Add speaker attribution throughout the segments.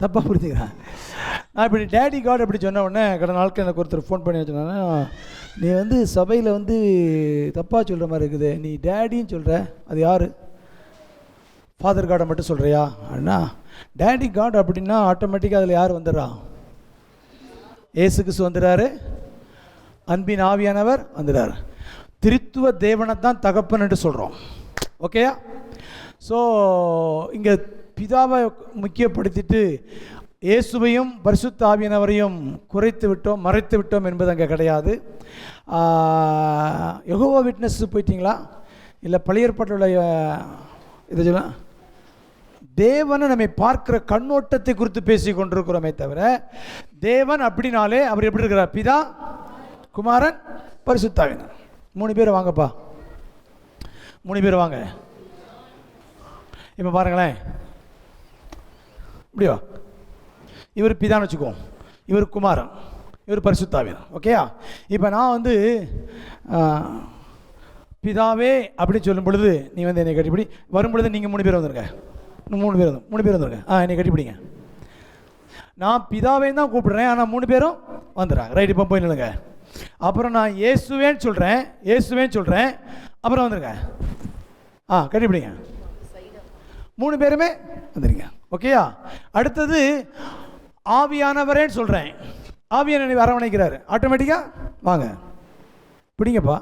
Speaker 1: தப்பாக புரிஞ்சுக்கிறேன். நான் இப்படி டேடி காட் அப்படி சொன்ன உடனே கடந்த நாட்கள் எனக்கு ஒருத்தர் ஃபோன் பண்ணி வச்சுனா, நீ வந்து சபையில் வந்து தப்பாக சொல்கிற மாதிரி இருக்குது, நீ டேடின்னு சொல்கிற, அது யார்? ஃபாதர் காடை மட்டும் சொல்கிறியா? அண்ணா டேடி காட் அப்படின்னா ஆட்டோமேட்டிக்காக அதில் யார் வந்துடுறா? ஏசு கிறிஸ்து வந்துடுறாரு, அன்பின் ஆவியானவர் வந்துடுறார். திரித்துவ தேவனை தான் தகப்பன் என்று சொல்கிறோம். ஓகேயா? ஸோ இங்கே பிதாவை முக்கியப்படுத்திட்டு இயேசுவையும் பரிசுத்த ஆவியானவரையும் குறைத்து விட்டோம், மறைத்து விட்டோம் என்பது அங்கே கிடையாது. யெகோவா விட்னஸ் போயிட்டீங்களா? இல்லை பழைய ஏற்பாட்டில் இதை சொல்ல தேவனை நம்மை பார்க்கிற கண்ணோட்டத்தை குறித்து பேசி கொண்டிருக்கிறோமே தவிர, தேவன் அப்படின்னாலே அவர் எப்படி இருக்கிறார்? பிதா, குமாரன், பரிசுத்த ஆவியானவர். 3 பேர் வாங்கப்பா, 3 பேர் வாங்க. இப்போ பாருங்களேன், இப்படியா? இவர் பிதான்னு வச்சுக்குவோம், இவர் குமாரன், இவர் பரிசுத்த ஆவியானவர். ஓகேயா? இப்போ நான் வந்து பிதாவே அப்படின்னு சொல்லும் பொழுது நீ வந்து என்னை கட்டிப்பிடி. வரும் பொழுது நீங்கள் 3 பேர் வந்துருங்க, 3 பேர் வந்துருங்க. என்னை கட்டிப்பிடிங்க. நான் பிதாவேன்னு தான் கூப்பிடுறேன், ஆனால் 3 பேரும் வந்துடுறாங்க. ரைட், இப்போ போய் நில்லுங்க. அப்புறம் நான் இயேசுவேன்னு சொல்கிறேன், அப்புறம் வந்துருங்க. கட்டிப்பிடிங்க. 3 பேருமே வந்துடுங்க. ஓகேயா? அடுத்தது ஆவியானவரேன்னு சொல்கிறேன், ஆவியானவர் அரவணைக்கிறாரு, ஆட்டோமேட்டிக்காக வாங்க பிடிங்கப்பா.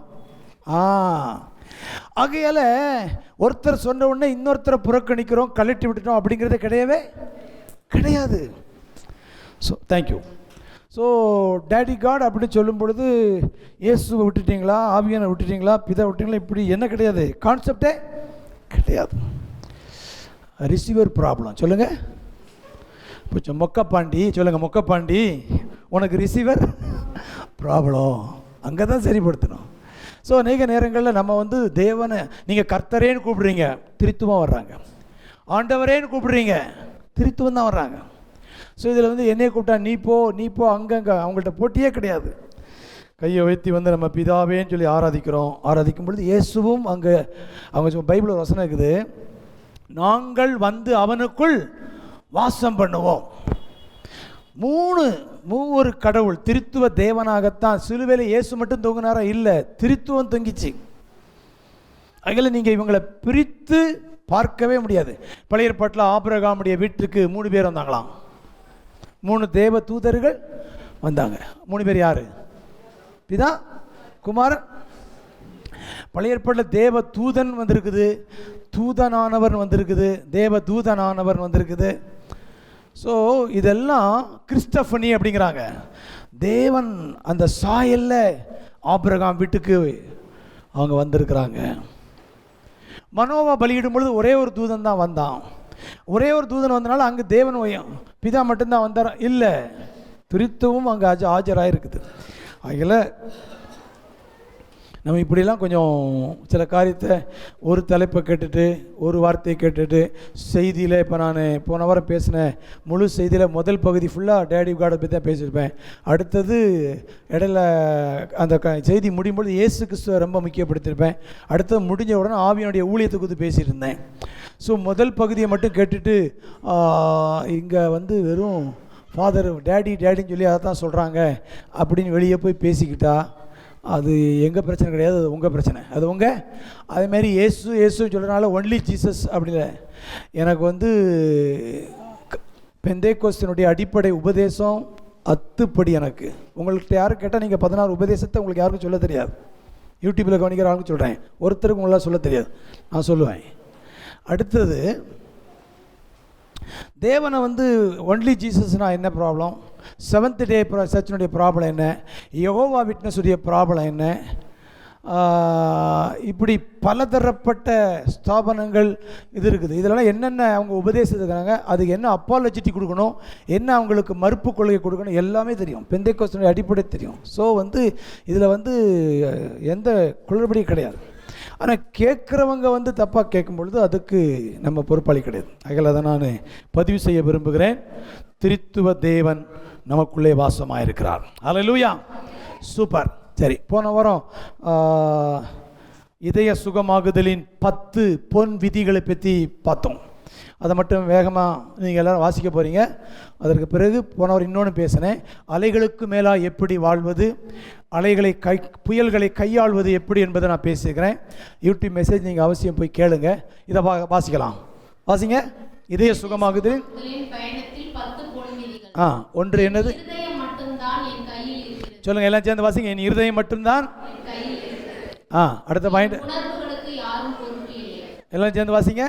Speaker 1: ஆகையால் ஒருத்தர் சொன்ன உடனே இன்னொருத்தரை புறக்கணிக்கிறோம், கழட்டி விட்டுட்டோம் அப்படிங்கிறதே கிடையவே கிடையாது. So thank you. So daddy God அப்படின்னு சொல்லும் பொழுது இயேசுவை விட்டுட்டிங்களா, ஆவியானை விட்டுட்டிங்களா, பிதா விட்டுட்டிங்களா, இப்படி என்ன கிடையாது, கான்செப்டே கிடையாது. ரிசீவர் ப்ராப்ளம் சொல்லுங்கள். இப்போ மொக்கப்பாண்டி சொல்லுங்கள், மொக்கப்பாண்டி உனக்கு ரிசீவர் ப்ராப்ளம், அங்கே தான் சரிப்படுத்தணும். ஸோ அநேக நேரங்களில் நம்ம வந்து தேவனை நீங்கள் கர்த்தரேன்னு கூப்பிடுறீங்க, திருத்துவம் வர்றாங்க. ஆண்டவரேன்னு கூப்பிடுறீங்க, திருத்துவம் தான் வர்றாங்க. ஸோ இதில் வந்து என்னையை கூப்பிட்டா நீ போ அங்கங்கே, அவங்கள்ட்ட போட்டியே கிடையாது. கையை வைத்து வந்து நம்ம பிதாவேன்னு சொல்லி ஆராதிக்கும் பொழுது இயேசுவும் அங்கே அவங்க பைபிள் வசனம் இருக்குது, நாங்கள் வந்து அவனுக்குள் வாசம் பண்ணுவோம். மூவர் கடவுள் திருத்துவ தேவனாகத்தான். சிலுவையில் இயேசு மட்டும் தொங்கினாரா? இல்லை, திருத்துவம் தொங்கிச்சு. அதில் நீங்கள் இவங்களை பிரித்து பார்க்கவே முடியாது. பழைய ஏற்பாட்டில் ஆபிரகாமுடைய வீட்டுக்கு 3 பேர் வந்தாங்களாம், 3 தேவ தூதர்கள் வந்தாங்க. 3 பேர் யார்? பிதா, குமாரன். பழைய ஏற்பாட்டில் தேவ தூதன் வந்திருக்குது, தூதனானவர் வந்திருக்குது, தேவ தூதனானவர் வந்திருக்குது. ஸோ இதெல்லாம் கிறிஸ்டஃபனி அப்படிங்கிறாங்க. தேவன் அந்த சாயல்ல ஆபிரகாம் வீட்டுக்கு அவங்க வந்திருக்கிறாங்க. மனோவா பலியிடும் பொழுது ஒரே ஒரு தூதன் தான் வந்தான். ஒரே ஒரு தூதன் வந்தனால அங்கே தேவன் பிதா மட்டும்தான் வந்தார் இல்லை, திருத்தவும் அங்கே ஆஜராயிருக்குது. அதில் நம்ம இப்படிலாம் கொஞ்சம் சில காரியத்தை ஒரு தலைப்பை கேட்டுட்டு ஒரு வார்த்தையை கேட்டுட்டு செய்தியில், இப்போ நான் போன வாரம் பேசின முழு செய்தியில் முதல் பகுதி ஃபுல்லாக டேடி காடை பற்றி தான் பேசியிருப்பேன். அடுத்தது இடையில அந்த செய்தி முடியும் பொழுது இயேசு கிறிஸ்துவை ரொம்ப முக்கியப்படுத்தியிருப்பேன். அடுத்தது முடிஞ்ச உடனே ஆவியனுடைய ஊழியத்தை குறித்து பேசிகிட்டு இருந்தேன். ஸோ முதல் பகுதியை மட்டும் கேட்டுட்டு இங்கே வந்து வெறும் ஃபாதர் டேடின்னு சொல்லி அதை தான் சொல்கிறாங்க அப்படின்னு வெளியே போய் பேசிக்கிட்டா அது எங்கள் பிரச்சனை கிடையாது, அது உங்கள் பிரச்சனை. அது உங்கள் அதேமாரி இயேசுன்னு சொல்கிறனால ஒன்லி ஜீசஸ் அப்படி இல்லை. எனக்கு வந்து பெந்தேகோஸ்தினுடைய அடிப்படை உபதேசம் அத்துப்படி. எனக்கு உங்கள்கிட்ட யாரும் கேட்டால் நீங்கள் 16 உபதேசத்தை உங்களுக்கு யாருக்கும் சொல்ல தெரியாது. யூடியூப்பில் கவனிக்கிற ஆளுக்கு சொல்கிறேன், ஒருத்தருக்கு உங்களால் சொல்ல தெரியாது, நான் சொல்லுவேன். அடுத்தது தேவனை வந்து ஒன்லி ஜீசஸ்னால் என்ன ப்ராப்ளம், செவன்த் டே சர்ச்சினுடைய ப்ராப்ளம் என்ன, யெகோவா விட்னஸுடைய ப்ராப்ளம் என்ன, இப்படி பலதரப்பட்ட ஸ்தாபனங்கள் இது இருக்குது. இதெல்லாம் என்னென்ன அவங்க உபதேசிக்கிறாங்க, அதுக்கு என்ன அப்பாலஜிட்டி கொடுக்கணும், என்ன அவங்களுக்கு மறுப்பு கொள்கை கொடுக்கணும், எல்லாமே தெரியும். பெந்தேகோஸ்தினுடைய அடிப்படை தெரியும். ஸோ வந்து இதில் வந்து எந்த குளறுபடியும் கிடையாது. ஆனால் கேட்குறவங்க வந்து தப்பாக கேட்கும் பொழுது அதுக்கு நம்ம பொறுப்பாளி கிடையாது. அதில் அதை நான் பதிவு செய்ய விரும்புகிறேன். திருத்துவ தேவன் நமக்குள்ளே வாசமாயிருக்கிறார். அல்லேலூயா, சூப்பர். சரி, போன வாரம் இதய சுகமாகுதலின் 10 பொன் விதிகளை பற்றி பார்த்தோம். அதை மட்டும் வேகமாக நீங்கள் எல்லோரும் வாசிக்க போகிறீங்க. அதற்கு பிறகு போனவர் இன்னொன்று பேசினேன், அலைகளுக்கு மேலாக எப்படி வாழ்வது, புயல்களை கையாள்வது எப்படி என்பதை நான் பேசியிருக்கிறேன். யூடியூப் மெசேஜ் நீங்கள் அவசியம் போய் கேளுங்க. இதை வாசிக்கலாம். வாசிங்க. இதய சுகமாகுது. ஒன்று என்னது சொல்லுங்க, எல்லாம் சேர்ந்து வாசிங்க. என் இருதயம் மட்டும்தான். அடுத்த பாயிண்ட் எல்லாம் சேர்ந்து வாசிங்க.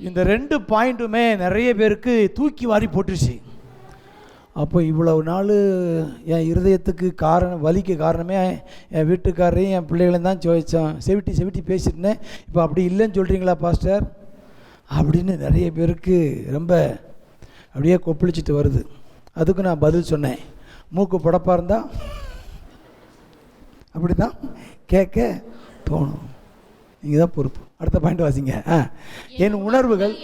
Speaker 1: இந்த 2 பாயிண்ட்டுமே நிறைய பேருக்கு தூக்கி வாரி போட்டுருச்சு. அப்போ இவ்வளவு நாள் என் இருதயத்துக்கு வலிக்கு காரணமே என் வீட்டுக்காரரையும் என் பிள்ளைகளையும் தான் செவிட்டி பேசிட்டுனேன். இப்போ அப்படி இல்லைன்னு சொல்கிறீங்களா பாஸ்டர் அப்படின்னு நிறைய பேருக்கு ரொம்ப அப்படியே கொப்பளிச்சிட்டு வருது. அதுக்கு நான் பதில் சொன்னேன், மூக்கு புடப்பாக இருந்தால் அப்படி தான் கேட்க தோணும். நீங்கள் தான் பொறுப்பு. அடுத்த பாயிண்ட் வாசிங்க. என் உணர்வுகள்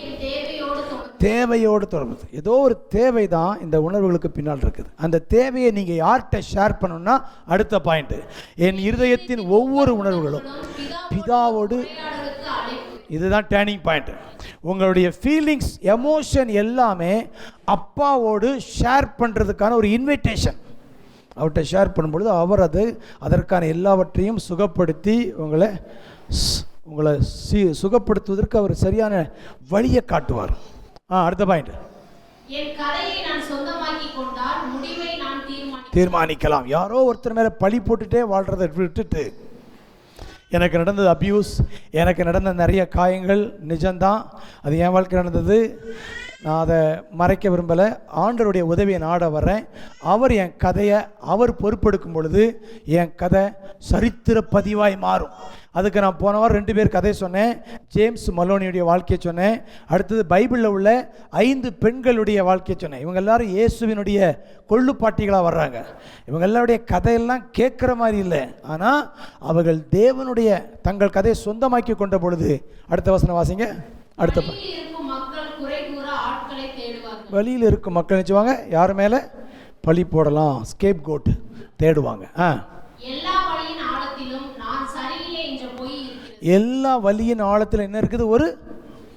Speaker 1: தேவையோடு தொடர்பு. ஏதோ ஒரு தேவை தான் இந்த உணர்வுகளுக்கு பின்னால் இருக்குது. அந்த தேவையை நீங்கள் யார்கிட்ட ஷேர் பண்ணணும்னா அடுத்த பாயிண்ட், என் இருதயத்தின் ஒவ்வொரு உணர்வுகளும் பிதாவோடு. இதுதான் டேர்னிங் பாயிண்ட். உங்களுடைய ஃபீலிங்ஸ், எமோஷன் எல்லாமே அப்பாவோடு ஷேர் பண்ணுறதுக்கான ஒரு இன்விடேஷன். அவர்கிட்ட ஷேர் பண்ணும்பொழுது அவர் அதற்கான எல்லாவற்றையும் சுகப்படுத்தி உங்களை சுகப்படுத்துவதற்கு அவர் சரியான வழியை காட்டுவார். அடுத்த பாயிண்ட், தீர்மானிக்கலாம். யாரோ ஒருத்தர் மேலே பழி போட்டுட்டே வாழ்றதை விட்டுட்டு, எனக்கு நடந்தது அபியூஸ், எனக்கு நடந்த நிறைய காயங்கள் நிஜம்தான், அது என் வாழ்க்கை நடந்தது, நான் அதை மறைக்க விரும்பலை, ஆண்டவருடைய உதவியை நாட வர்றேன், அவர் என் கதையை அவர் பொறுப்பெடுக்கும் பொழுது என் கதை சரித்திர பதிவாய் மாறும். அதுக்கு நான் போன வாரம் 2 பேர் கதை சொன்னேன். ஜேம்ஸ் மலோனியுடைய வாழ்க்கையை சொன்னேன். அடுத்தது பைபிளில் உள்ள 5 பெண்களுடைய வாழ்க்கையை சொன்னேன். இவங்க எல்லாரும் இயேசுவினுடைய கொள்ளுப்பாட்டிகளாக வர்றாங்க. இவங்க எல்லாருடைய கதையெல்லாம் கேட்குற மாதிரி இல்லை, ஆனால் அவர்கள் தேவனுடைய தங்கள் கதையை சொந்தமாக்கி கொண்ட பொழுது. அடுத்த வசனம் வாசிங்க. அடுத்த வழியில் இருக்கும் மக்கள் நினைச்சுவாங்க யார் மேலே பழி போடலாம், ஸ்கேப் கோட் தேடுவாங்க. எல்லா வழியின் ஆழத்தில் என்ன இருக்குது? ஒரு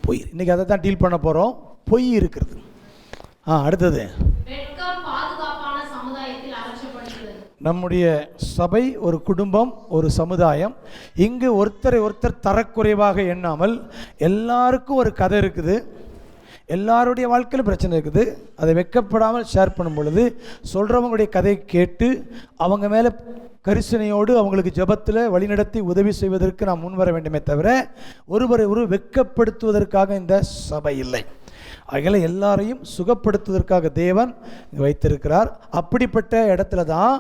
Speaker 1: பொய். இன்னைக்கு அதை தான் டீல் பண்ண போகிறோம். பொய் இருக்கிறது. அடுத்தது, நம்முடைய சபை ஒரு குடும்பம், ஒரு சமுதாயம். இங்கு ஒருத்தரை ஒருத்தர் தரக்குறைவாக எண்ணாமல் எல்லாருக்கும் ஒரு கதை இருக்குது, எல்லாருடைய வாழ்க்கையில் பிரச்சனை இருக்குது. அதை வெட்கப்படாமல் ஷேர் பண்ணும் பொழுது சொல்கிறவங்களுடைய கதையை கேட்டு அவங்க மேலே கரிசனையோடு அவங்களுக்கு ஜெபத்தில் வழிநடத்தி உதவி செய்வதற்கு நாம் முன்வர வேண்டுமே தவிர ஒருவரை வெட்கப்படுத்துவதற்காக இந்த சபை இல்லை. ஆகையால் எல்லாரையும் சுகப்படுத்துவதற்காக தேவன் வைத்திருக்கிறார். அப்படிப்பட்ட இடத்துல தான்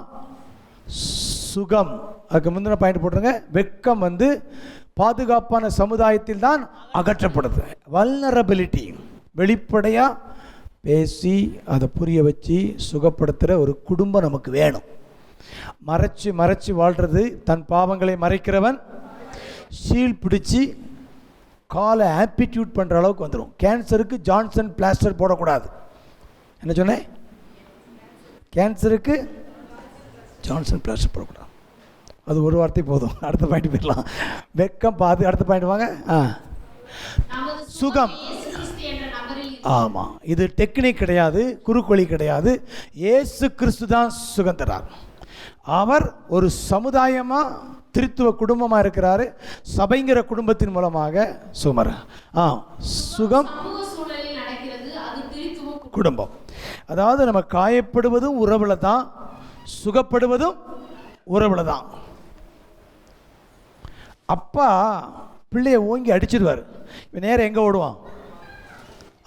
Speaker 1: சுகம். அதுக்கு முந்தின பாயிண்ட் போட்டுருங்க. வெட்கம் பாதுகாப்பான சமுதாயத்தில் தான் அகற்றப்படுது. வல்னரபிலிட்டி, வெளிப்படையாக பேசி அதை புரிய வச்சு சுகப்படுத்துகிற ஒரு குடும்பம் நமக்கு வேணும். மறைச்சு மறைச்சு வாழ்கிறது, தன் பாவங்களை மறைக்கிறவன் ஷீல் பிடிச்சி காலை ஆம்பிட்யூட் பண்ணுற அளவுக்கு வந்துடும். கேன்சருக்கு ஜான்சன் பிளாஸ்டர் போடக்கூடாது. என்ன சொன்னேன்? கேன்சருக்கு ஜான்சன் பிளாஸ்டர் போடக்கூடாது. அது ஒரு வார்த்தை போதும். அடுத்த பாயிண்ட் போயிடலாம். வெட்கம் அடுத்த பாயிண்ட் வாங்க. சுகம். ஆமாம், இது டெக்னிக் கிடையாது, குறுக்கொழி கிடையாது. இயேசு கிறிஸ்து தான் சுகம் தரார். அவர் ஒரு சமுதாயமாக திருத்துவ குடும்பமாக இருக்கிறாரு. சபைங்கிற குடும்பத்தின் மூலமாக சுகம் குடும்பம். அதாவது நம்ம காயப்படுவதும் உறவுல தான், சுகப்படுவதும் உறவுல தான். அப்பா பிள்ளைய ஓங்கி அடிச்சிடுவார். இப்போ நேரம் எங்கே ஓடுவான்?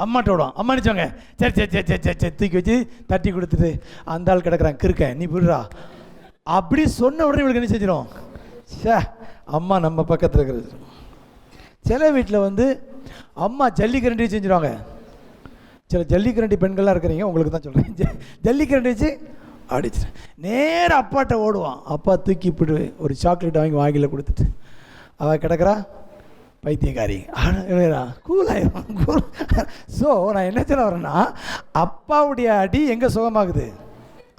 Speaker 1: அம்மாட்ட விடுவான். அம்மா நினச்சவங்க சரி சரி சரி சரி சரி தூக்கி வச்சு தட்டி கொடுத்துட்டு அந்த ஆள் கிடக்குறான் கிறுக்க நீ விடுறா அப்படி சொன்ன உடனே இவளுக்கு என்ன செஞ்சிடும்? அம்மா நம்ம பக்கத்தில் இருக்கிறது. சில வீட்டில் அம்மா ஜல்லிக்கரண்டி செஞ்சிடுவாங்க. சில ஜல்லிக்கரண்டி பெண்கள்லாம் இருக்கிறீங்க, உங்களுக்கு தான் சொல்கிறேன். ஜல்லிக்கரண்டி வச்சு அடிச்சு நேராக அப்பாட்ட ஓடுவான். அப்பா தூக்கி இப்படி ஒரு சாக்லேட் வாங்கி வாங்கியில் கொடுத்துட்டு அவள் கிடக்கிறா பைத்தியக்காரி கூலாயிரும். ஸோ நான் என்ன சொல்ல வரேன்னா, அப்பாவுடைய அடி எங்கே சுகமாகுது?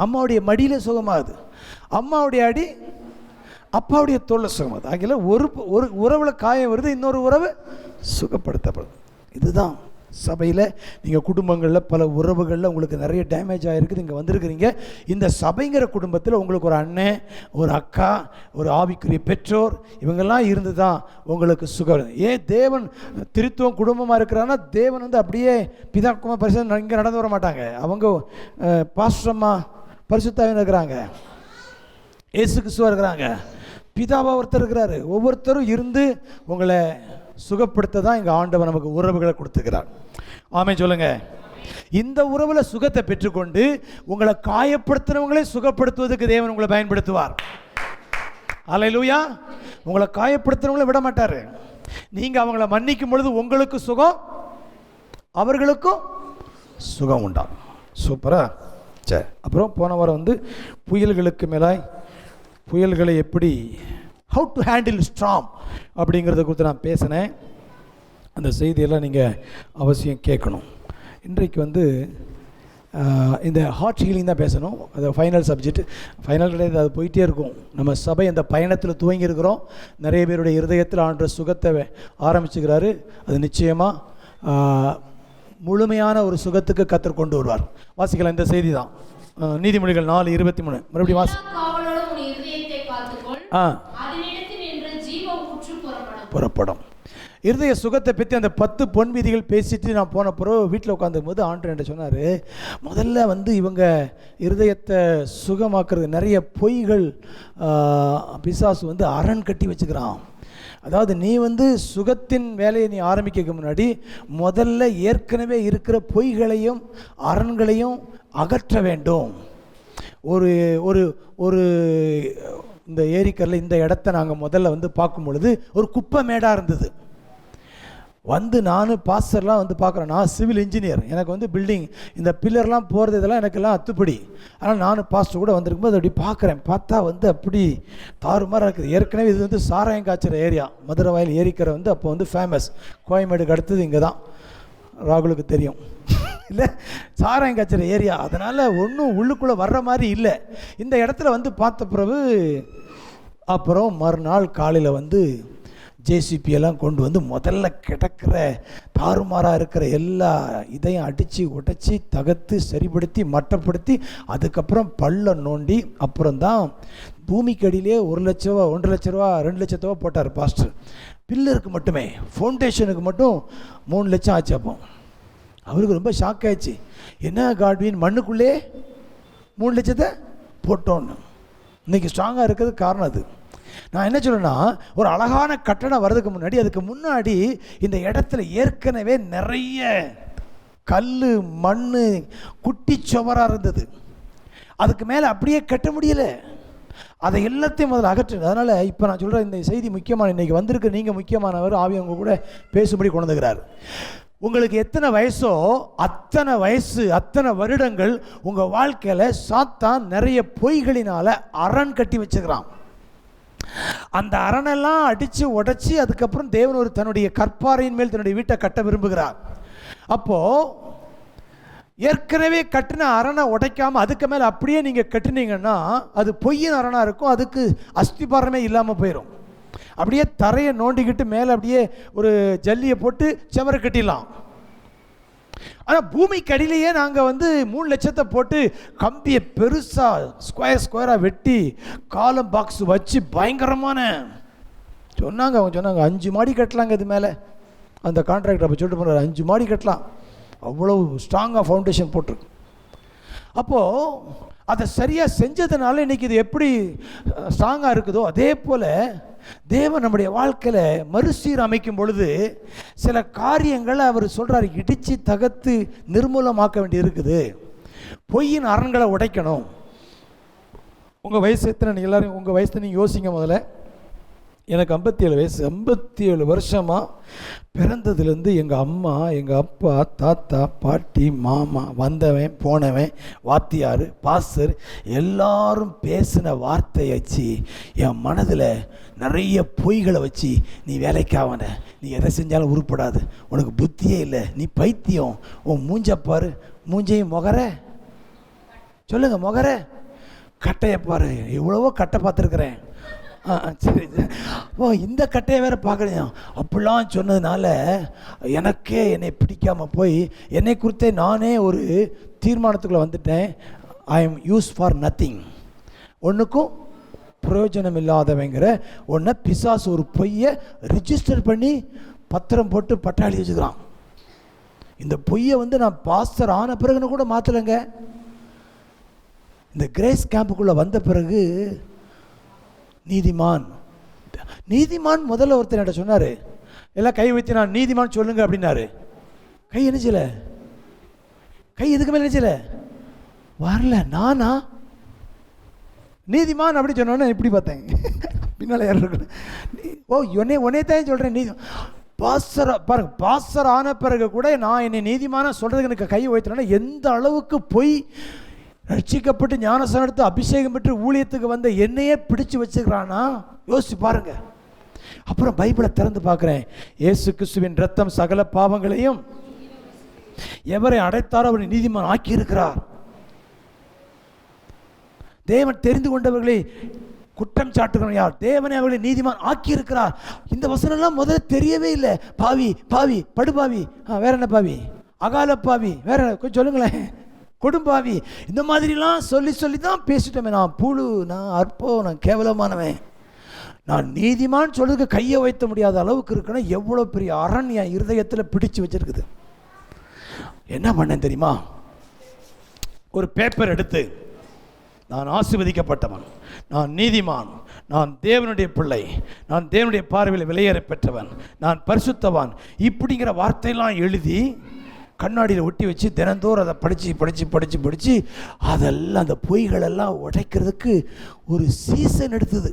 Speaker 1: அம்மாவுடைய மடியில் சுகமாகுது. அம்மாவுடைய அடி அப்பாவுடைய தோளில் சுகம் அது. ஆகிய ஒரு உறவில் காயம் வருது, இன்னொரு உறவு சுகப்படுத்தப்படுது. இதுதான் சபையில் நீங்கள் குடும்பங்களில் பல உறவுகளில் உங்களுக்கு நிறைய டேமேஜ் ஆகிருக்குது. இங்கே வந்திருக்கிறீங்க. இந்த சபைங்கிற குடும்பத்தில் உங்களுக்கு ஒரு அண்ணன், ஒரு அக்கா, ஒரு ஆவிக்குரிய பெற்றோர், இவங்கெல்லாம் இருந்து தான் உங்களுக்கு சுகம். ஏன் தேவன் திருத்துவம் குடும்பமாக இருக்கிறாங்கன்னா, தேவன் வந்து அப்படியே பிதாக்குமா பரிசு இங்கே நடந்து வர மாட்டாங்க. அவங்க பாஸ்டரம்மா பரிசுத்தாவின் இருக்கிறாங்க, இயேசு கிறிஸ்துவா இருக்கிறாங்க, பிதாவா ஒருத்தர் இருக்கிறாரு. ஒவ்வொருத்தரும் இருந்து உங்களை சுகப்படுத்த தான் இங்கே ஆண்டவர் நமக்கு உறவுகளை கொடுத்துக்கிறார். ஆமென் சொல்லுங்க. இந்த உறவில் சுகத்தை பெற்றுக்கொண்டு உங்களை காயப்படுத்துறவங்களே சுகப்படுத்துவதற்கு தேவன் உங்களை பயன்படுத்துவார். அல்லேலூயா. உங்களை காயப்படுத்துறவங்களே விட மாட்டார். நீங்கள் அவங்கள மன்னிக்கும் பொழுது உங்களுக்கு சுகம், அவர்களுக்கும் சுகம் உண்டாகும். சூப்பரா. சரி, அப்புறம் போன வாரம் வந்து புயல்களுக்கு மேலாய் புயல்களை எப்படி ஹவு டு ஹேண்டில் ஸ்ட்ராங் அப்படிங்கிறத குறித்து நான் பேசினேன். அந்த செய்தியெல்லாம் நீங்கள் அவசியம் கேட்கணும். இன்றைக்கு வந்து இந்த ஹார்ட் ஹீலிங் தான் பேசணும். அது ஃபைனல் சப்ஜெக்ட். ஃபைனல் கிடையாது, அது போயிட்டே இருக்கும். நம்ம சபை அந்த பயணத்தில் துவங்கி இருக்கிறோம். நிறைய பேருடைய இருதயத்தில் ஆண்ட சுகத்தை ஆரம்பிச்சுக்கிறாரு. அது நிச்சயமாக முழுமையான ஒரு சுகத்துக்கு கர்த்தர் கொண்டு வருவார். வாசிக்கலாம், இந்த செய்தி தான். நீதிமொழிகள் 4:23 மறுபடியும் வாசி. புறப்படும். இருதய சுகத்தை பற்றி அந்த 10 பொன் விதிகள் பேசிட்டு நான் போன பிறகு வீட்டில் உட்காந்துக்கும் போது ஆண்டவர் என்ன சொன்னார், முதல்ல வந்து இவங்க இருதயத்தை சுகமாக்குறது நிறைய பொய்கள் பிசாசு வந்து அரண் கட்டி வச்சுக்கிறான். அதாவது நீ வந்து சுகத்தின் வேலையை நீ ஆரம்பிக்க முன்னாடி முதல்ல ஏற்கனவே இருக்கிற பொய்களையும் அரண்களையும் அகற்ற வேண்டும். ஒரு ஒரு ஒரு இந்த ஏரிக்கரில் இந்த இடத்த நாங்கள் முதல்ல வந்து பார்க்கும் பொழுது ஒரு குப்பை மேடாக இருந்தது. வந்து நான் பாஸ்டர்லாம் வந்து பார்க்குறேன். நான் சிவில் இன்ஜினியர், எனக்கு வந்து பில்டிங் இந்த பில்லர்லாம் போகிறது இதெல்லாம் எனக்கெல்லாம் அத்துப்படி. ஆனால் நான் பாஸ்டர் கூட வந்திருக்கும்போது அப்படி பார்க்குறேன். பார்த்தா வந்து அப்படி தாறுமாறாக இருக்குது. ஏற்கனவே இது வந்து சாராயம் காய்ச்சிற ஏரியா. மதுரை வாயில் ஏரிக்கரை வந்து அப்போ வந்து ஃபேமஸ். கோயம்பேடுக்கு அடுத்தது இங்கே தான், ராகுலுக்கு தெரியும் இல்லை, சாராயம் காய்ச்சிற ஏரியா. அதனால் ஒன்றும் உள்ளுக்குள்ளே வர்ற மாதிரி இல்லை. இந்த இடத்துல வந்து பார்த்த பிறகு அப்புறம் மறுநாள் காலையில் வந்து ஜேசிபியெல்லாம் கொண்டு வந்து முதல்ல கிடக்கிற தாறுமாறாக இருக்கிற எல்லா இதையும் அடித்து உடைச்சி தகர்த்து சரிப்படுத்தி மட்டப்படுத்தி அதுக்கப்புறம் பள்ளம் நோண்டி அப்புறம்தான் பூமிக்கு அடியிலே 1 லட்ச ரூபா 1.5 லட்ச ரூபா 2 லட்ச ரூபா போட்டார் பாஸ்டர். பில்லருக்கு மட்டுமே, ஃபவுண்டேஷனுக்கு மட்டும் 3 லட்சம் ஆச்சு. அப்போ அவருக்கு ரொம்ப ஷாக் ஆயிடுச்சு. என்ன காட்வின், மண்ணுக்குள்ளே 3 லட்சத்தை போட்டோன்னு. இன்றைக்கி ஸ்ட்ராங்காக இருக்கிறதுக்கு காரணம் அது. நான் என்ன சொல்லுன்னா, ஒரு அழகான கட்டடம் வர்றதுக்கு முன்னாடி அதுக்கு முன்னாடி இந்த இடத்துல ஏற்கனவே நிறைய கல் மண் குட்டி சுவராக இருந்தது. அதுக்கு மேலே அப்படியே கட்ட முடியலை. அதை எல்லாத்தையும் முதல்ல அகற்று. அதனால் இப்போ நான் சொல்கிற இந்த செய்தி முக்கியமான, இன்றைக்கி வந்திருக்கு நீங்கள் முக்கியமானவர். ஆவி அவங்க கூட பேசும்படி கொண்டு வந்துக்கிறார். உங்களுக்கு எத்தனை வயசோ அத்தனை வயசு அத்தனை வருடங்கள் உங்கள் வாழ்க்கையில் சாத்தான் நிறைய பொய்களினால் அரண் கட்டி வச்சுக்கிறான். அந்த அரணெல்லாம் அடித்து உடைச்சி அதுக்கப்புறம் தேவன் ஒரு தன்னுடைய கற்பாறையின் மேல் தன்னுடைய வீட்டை கட்ட விரும்புகிறார். அப்போது ஏற்கனவே கட்டின அரணை உடைக்காமல் அதுக்கு மேலே அப்படியே நீங்கள் கட்டினீங்கன்னா அது பொய்யின் அரணாக இருக்கும். அதுக்கு அஸ்திபாரமே இல்லாமல் போயிடும். அப்படியே தரையை நோண்டிக்கிட்டு மேலே அப்படியே ஒரு ஜல்லியை போட்டு செவரை கட்டிடலாம். ஆனால் பூமிக்கு அடியிலேயே நாங்கள் வந்து 3 லட்சத்தை போட்டு கம்பியை பெருசாக ஸ்கொயராக வெட்டி காலம் பாக்ஸ் வச்சு பயங்கரமான சொன்னாங்க. அவங்க சொன்னாங்க 5 மாடி கட்டலாங்க. இது மேலே அந்த கான்ட்ராக்டர் அப்போ சொல்லிட்டு போனார், 5 மாடி கட்டலாம், அவ்வளோ ஸ்ட்ராங்காக ஃபவுண்டேஷன் போட்டிருக்கு. அப்போது அதை சரியாக செஞ்சதுனால இன்றைக்கி இது எப்படி ஸ்ட்ராங்காக இருக்குதோ அதே போல் தேவன் நம்முடைய வாழ்க்கையில் மறுசீர் அமைக்கும் பொழுது சில காரியங்களை அவர் சொல்கிறார், இடித்து தகர்த்து நிர்மூலமாக்க வேண்டி இருக்குது. பொய்யின் அரண்களை உடைக்கணும். உங்கள் வயசு எத்தனை? நீங்கள் எல்லோரும் உங்கள் வயசு நீங்கள் யோசிங்க முதல்ல. எனக்கு 57 வயசு. 57 வருஷமாக பிறந்ததுலேருந்து எங்கள் அம்மா, எங்கள் அப்பா, தாத்தா, பாட்டி, மாமா, வந்தவன் போனவன், வாத்தியார், பாஸ்டர் எல்லாரும் பேசின வார்த்தையை வச்சு என் மனதில் நிறைய பொய்களை வச்சு, நீ வேலைக்காவன, நீ எதை செஞ்சாலும் உருப்படாது, உனக்கு புத்தியே இல்லை, நீ பைத்தியம், உன் மூஞ்சப்பாரு, மூஞ்சையும் முகர சொல்லுங்கள், முகர கட்டையப்பாரு, எவ்வளவோ கட்டை பார்த்துருக்குறேன், சரி. ஓ, இந்த கட்டையை வேற பார்க்குறேன். அப்படிலாம் சொன்னதுனால எனக்கே என்னை பிடிக்காமல் போய் என்னை குறித்தே நானே ஒரு தீர்மானத்துக்குள்ளே வந்துட்டேன். I am use for nothing, ஒன்றுக்கும் பிரயோஜனம் இல்லாதவங்கிற ஒன்றை பிசாசு ஒரு பொய்யை ரிஜிஸ்டர் பண்ணி பத்திரம் போட்டு பட்டாளி வச்சுக்கிறான். இந்த பொய்யை நான் பாஸ்டர் ஆன பிறகுன்னு கூட மாற்றலைங்க. இந்த கிரேஸ் கேம்புக்குள்ளே வந்த பிறகு நீதிமான் நீதிமான் முதல்ல ஒருத்தர் என்கிட்ட சொன்னார், எல்லாம் கை வைத்து நான் நீதிமான் சொல்லுங்க அப்படின்னாரு. கை என்னச்சில, கை எதுக்கு மேலே நினைச்சல வரல. நானா நீதிமான் அப்படி சொன்னோன்னு இப்படி பார்த்தேன், பின்னால் யாரும் இருக்கணும். ஓ, ஒன்னே தான் சொல்கிறேன். பாஸ்டர் பாருங்க, பாஸ்டர் ஆன பிறகு கூட நான் என்னை நீதிமான சொல்கிறதுக்கு எனக்கு கை வைத்தேன்னா எந்த அளவுக்கு போய் ரட்சிக்கப்பட்டு ஞானஸ்நானம் எடுத்து அபிஷேகம் பெற்று ஊழியத்துக்கு வந்த என்னையே பிடிச்சு வச்சுக்கிறானா யோசிச்சு பாருங்க. அப்புறம் பைபிளை திறந்து பார்க்குறேன். இயேசு கிறிஸ்துவின் ரத்தம் சகல பாவங்களையும் எவரை அடைத்தாரோ அவரை நீதிமான் ஆக்கியிருக்கிறார். தேவன் தெரிந்து கொண்டவர்களை குற்றம் சாட்டுகிறவன் யார்? தேவனை அவர்களை நீதிமான் ஆக்கியிருக்கிறார். இந்த வசனம்லாம் முதல்ல தெரியவே இல்லை. பாவி பாவி படுபாவி, வேற என்ன பாவி, அகால பாவி, வேற கொஞ்சம் சொல்லுங்களேன், கொடும்பாவி, இந்த மாதிரிலாம் சொல்லி தான் பேசிட்டோமே. நான் புழு, நான் அற்பம், நான் கேவலமானவன், நான் நீதிமான் சொல்றதுக்கு கையை வைத்த முடியாத அளவுக்கு இருக்குன்னா எவ்வளோ பெரிய அரண் என் இருதயத்தில் பிடிச்சு வச்சிருக்குது. என்ன பண்ணேன் தெரியுமா? ஒரு பேப்பர் எடுத்து, நான் ஆசீர்வதிக்கப்பட்டவன், நான் நீதிமான், நான் தேவனுடைய பிள்ளை, நான் தேவனுடைய பார்வையில் விலையேற பெற்றவன், நான் பரிசுத்தவான், இப்படிங்கிற வார்த்தையெல்லாம் எழுதி கண்ணாடியில் ஒட்டி வச்சு தினந்தோறும் அதை படித்து அதெல்லாம் அந்த பொய்களெல்லாம் உடைக்கிறதுக்கு ஒரு சீசன் எடுத்தது.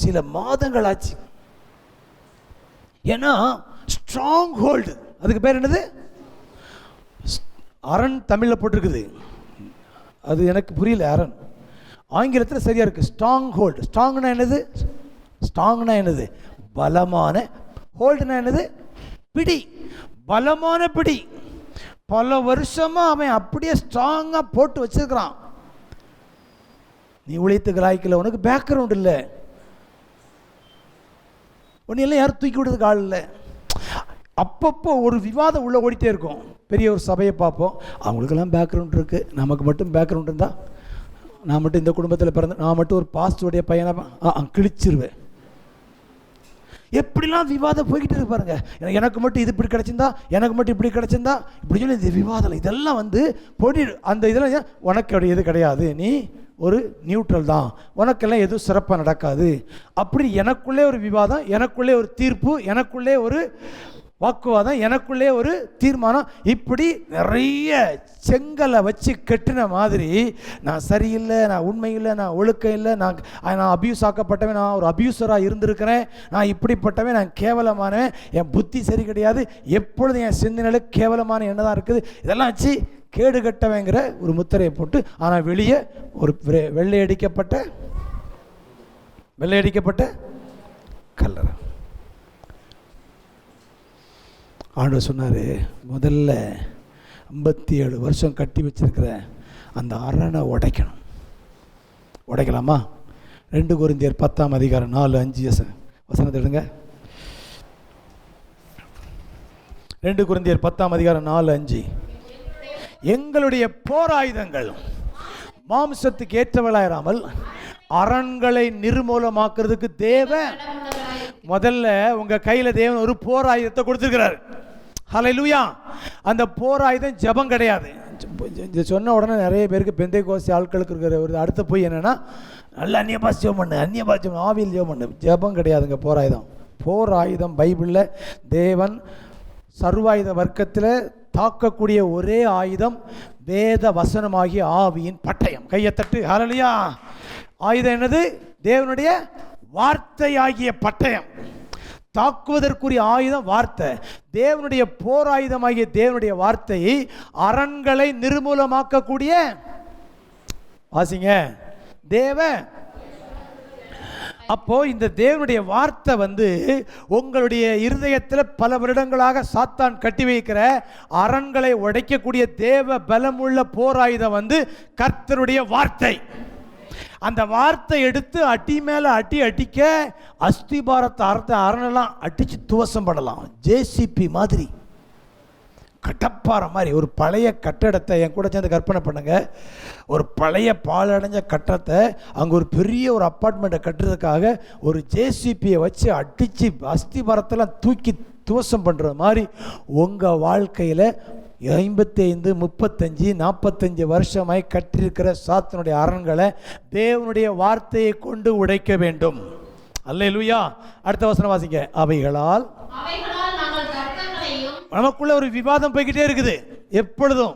Speaker 1: சில மாதங்கள் ஆச்சு. ஏன்னா ஸ்ட்ராங் ஹோல்டு, அதுக்கு பேர் என்னது? அரண் தமிழில் போட்டிருக்குது, அது எனக்கு புரியல. அரண் ஆங்கிலத்தில் சரியாக இருக்குது. Strong hold. ஸ்ட்ராங்னா என்னது? பலமான. ஹோல்டுனா என்னது? பிடி. பலமான பிடி. பல வருஷமாக அவன் அப்படியே ஸ்ட்ராங்காக போட்டு வச்சிருக்கிறான். நீ ஊழியத்துக்கு லாய்க்கில், உனக்கு பேக்ரவுண்ட் இல்லை, ஒன்றும் எல்லாம் யாரும் தூக்கி விடுறதுக்கு ஆள் இல்லை. அப்பப்போ ஒரு விவாதம் உள்ளே ஓடிட்டே இருக்கும். பெரிய ஒரு சபையை பார்ப்போம், அவங்களுக்கெல்லாம் பேக்ரவுண்ட் இருக்குது, நமக்கு மட்டும் பேக்ரவுண்ட் இருந்தால், நான் மட்டும் இந்த குடும்பத்தில் பிறந்த, நான் மட்டும் ஒரு பாஸ்டருடைய பையனை கிழிச்சிருவேன். எப்படிலாம் விவாதம் போய்கிட்டு இருக்கு பாருங்க. எனக்கு மட்டும் இது இப்படி கிடச்சிருந்தா, எனக்கு மட்டும் இப்படி கிடச்சிருந்தா, இப்படி சொல்லி இந்த விவாதம் இதெல்லாம் போட்டி. அந்த இதெல்லாம் உனக்கு எது கிடையாது, நீ ஒரு நியூட்ரல் தான், உனக்கெல்லாம் எதுவும் சிறப்பாக நடக்காது, அப்படி எனக்குள்ளே ஒரு விவாதம், எனக்குள்ளே ஒரு தீர்ப்பு, எனக்குள்ளே ஒரு வாக்குவாதம், எனக்குள்ளே ஒரு தீர்மானம், இப்படி நிறைய செங்கலை வச்சு கெட்டின மாதிரி நான் சரியில்லை, நான் உண்மை இல்லை, நான் ஒழுக்கம் இல்லை, நான் அபியூஸ் ஆக்கப்பட்டவன், நான் ஒரு அபியூசராக இருந்திருக்கிறேன், நான் இப்படிப்பட்டவன், நான் கேவலமானவன், என் புத்தி சரி கிடையாது, எப்பொழுதும் என் சிந்தனையில் கேவலமான எண்ணம் தான் இருக்குது, இதெல்லாம் வச்சு கேடு கட்டவங்கிற ஒரு முத்திரையை போட்டு, ஆனால் வெளியே ஒரு வெள்ளையடிக்கப்பட்ட கல்லறை. ஆண்டவர் சொன்னார், முதல்ல 57 வருஷம் கட்டி வச்சிருக்கிற அந்த அரணை உடைக்கலாமா? 2 கொரிந்தியர் 10ஆம் அதிகாரம் 4-5 வசனத்தை எடுங்க. 2 கொரிந்தியர் 10ஆம் அதிகாரம் 4-5. எங்களுடைய போராயுதங்கள் மாம்சத்துக்கு ஏற்றவளாயிராமல் அரண்களை நிர்மூலமாக்குறதுக்கு தேவன் முதல்ல உங்க கையில தேவன் ஒரு போராயுதத்தை கொடுத்திருக்கிறார். ஹல்லேலூயா. அந்த போராயுதம் ஜெபம் கிடையாது. சொன்ன உடனே நிறைய பேருக்கு பெந்தைக்கோஸ்து ஆட்களுக்கு இருக்கிற ஒரு அடுத்த போய் என்னன்னா, நல்ல அந்நிய பாஷை ஜெபம் பண்ணு, ஆவியில் ஜெபம் பண்ணு. ஜெபம் கிடையாதுங்க போராயுதம் பைபிளில் தேவன் சர்வாயுத வர்க்கத்தில் தாக்கக்கூடிய ஒரே ஆயுதம் வேத வசனமாகிய ஆவியின் பட்டயம். கையத்தட்டு. ஹல்லேலூயா. ஆயுதம் என்னது? தேவனுடைய வார்த்தையாகிய பட்டயம். தாக்குவதற்குரிய ஆயுதம் வார்த்தை. தேவனுடைய போர் ஆயுதமாகிய தேவனுடைய வார்த்தையை அரண்களை நிர்மூலமாக்கக்கூடிய வாசிங்க தேவ. அப்போ இந்த தேவனுடைய வார்த்தை உங்களுடைய இருதயத்தில் பல வருடங்களாக சாத்தான் கட்டி வைக்கிற அரண்களை உடைக்கக்கூடிய தேவ பலமுள்ள போர் ஆயுதம் கர்த்தருடைய வார்த்தை. அந்த வார்த்தை எடுத்து அடி மேலே அடி அடிக்க அஸ்திபாரத்தை அரணெல்லாம் அடித்து துவசம் படலாம். ஜேசிபி மாதிரி, கடப்பாறை மாதிரி ஒரு பழைய கட்டடத்தை என் கூட சேர்ந்து கற்பனை பண்ணுங்க. ஒரு பழைய பாலடைஞ்ச கட்டடத்தை அங்கே ஒரு பெரிய ஒரு அப்பார்ட்மெண்ட்டை கட்டுறதுக்காக ஒரு ஜேசிபியை வச்சு அடித்து அஸ்திபாரத்தெல்லாம் தூக்கி துவசம் பண்ணுற மாதிரி உங்கள் வாழ்க்கையில் 55, 35, 45 வருஷமாய் கட்டிருக்கிற சாத்தனுடைய அரண்களை தேவனுடைய வார்த்தையை கொண்டு உடைக்க வேண்டும். அல்லேலூயா. அடுத்த வசனம் வாசிங்க. அவைகளால் நமக்குள்ள ஒரு விவாதம் போய்கிட்டே இருக்குது எப்பொழுதும்.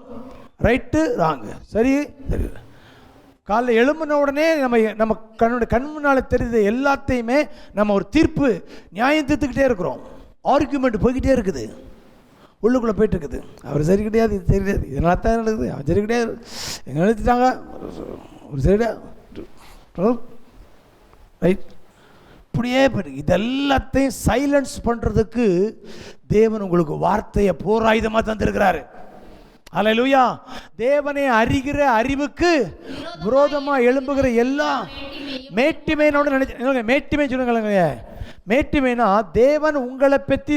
Speaker 1: ரைட்டு ராங்கு, சரி சரி. காலைல எழும்பின உடனே நம்ம கண் முன்னால் தெரியுது எல்லாத்தையுமே நம்ம ஒரு தீர்ப்பு நியாயம் தீர்த்துக்கிட்டே இருக்கிறோம். ஆர்கியூமெண்ட் போய்கிட்டே இருக்குது, உள்ளுக்குள்ளே போயிட்டு இருக்குது. அவர் சரி கிடையாது, இது சரி கிடையாது, இதனால தான் நடக்குது, அவர் சரி கிடையாது, எங்கே நிறுத்திட்டாங்க, ஒரு சரி ரைட், இப்படியே போயிட்டு இதெல்லாத்தையும் சைலன்ஸ் பண்ணுறதுக்கு தேவன் உங்களுக்கு வார்த்தையை போராயுதமாக தந்திருக்கிறாரு. அல்லேலூயா. தேவனை அறிகிற அறிவுக்கு விரோதமாக எழும்புகிற எல்லா மேட்டிமையினோட மேட்டிமை சொல்லுங்க. மேட்டிமைனா தேவன் உங்களை பற்றி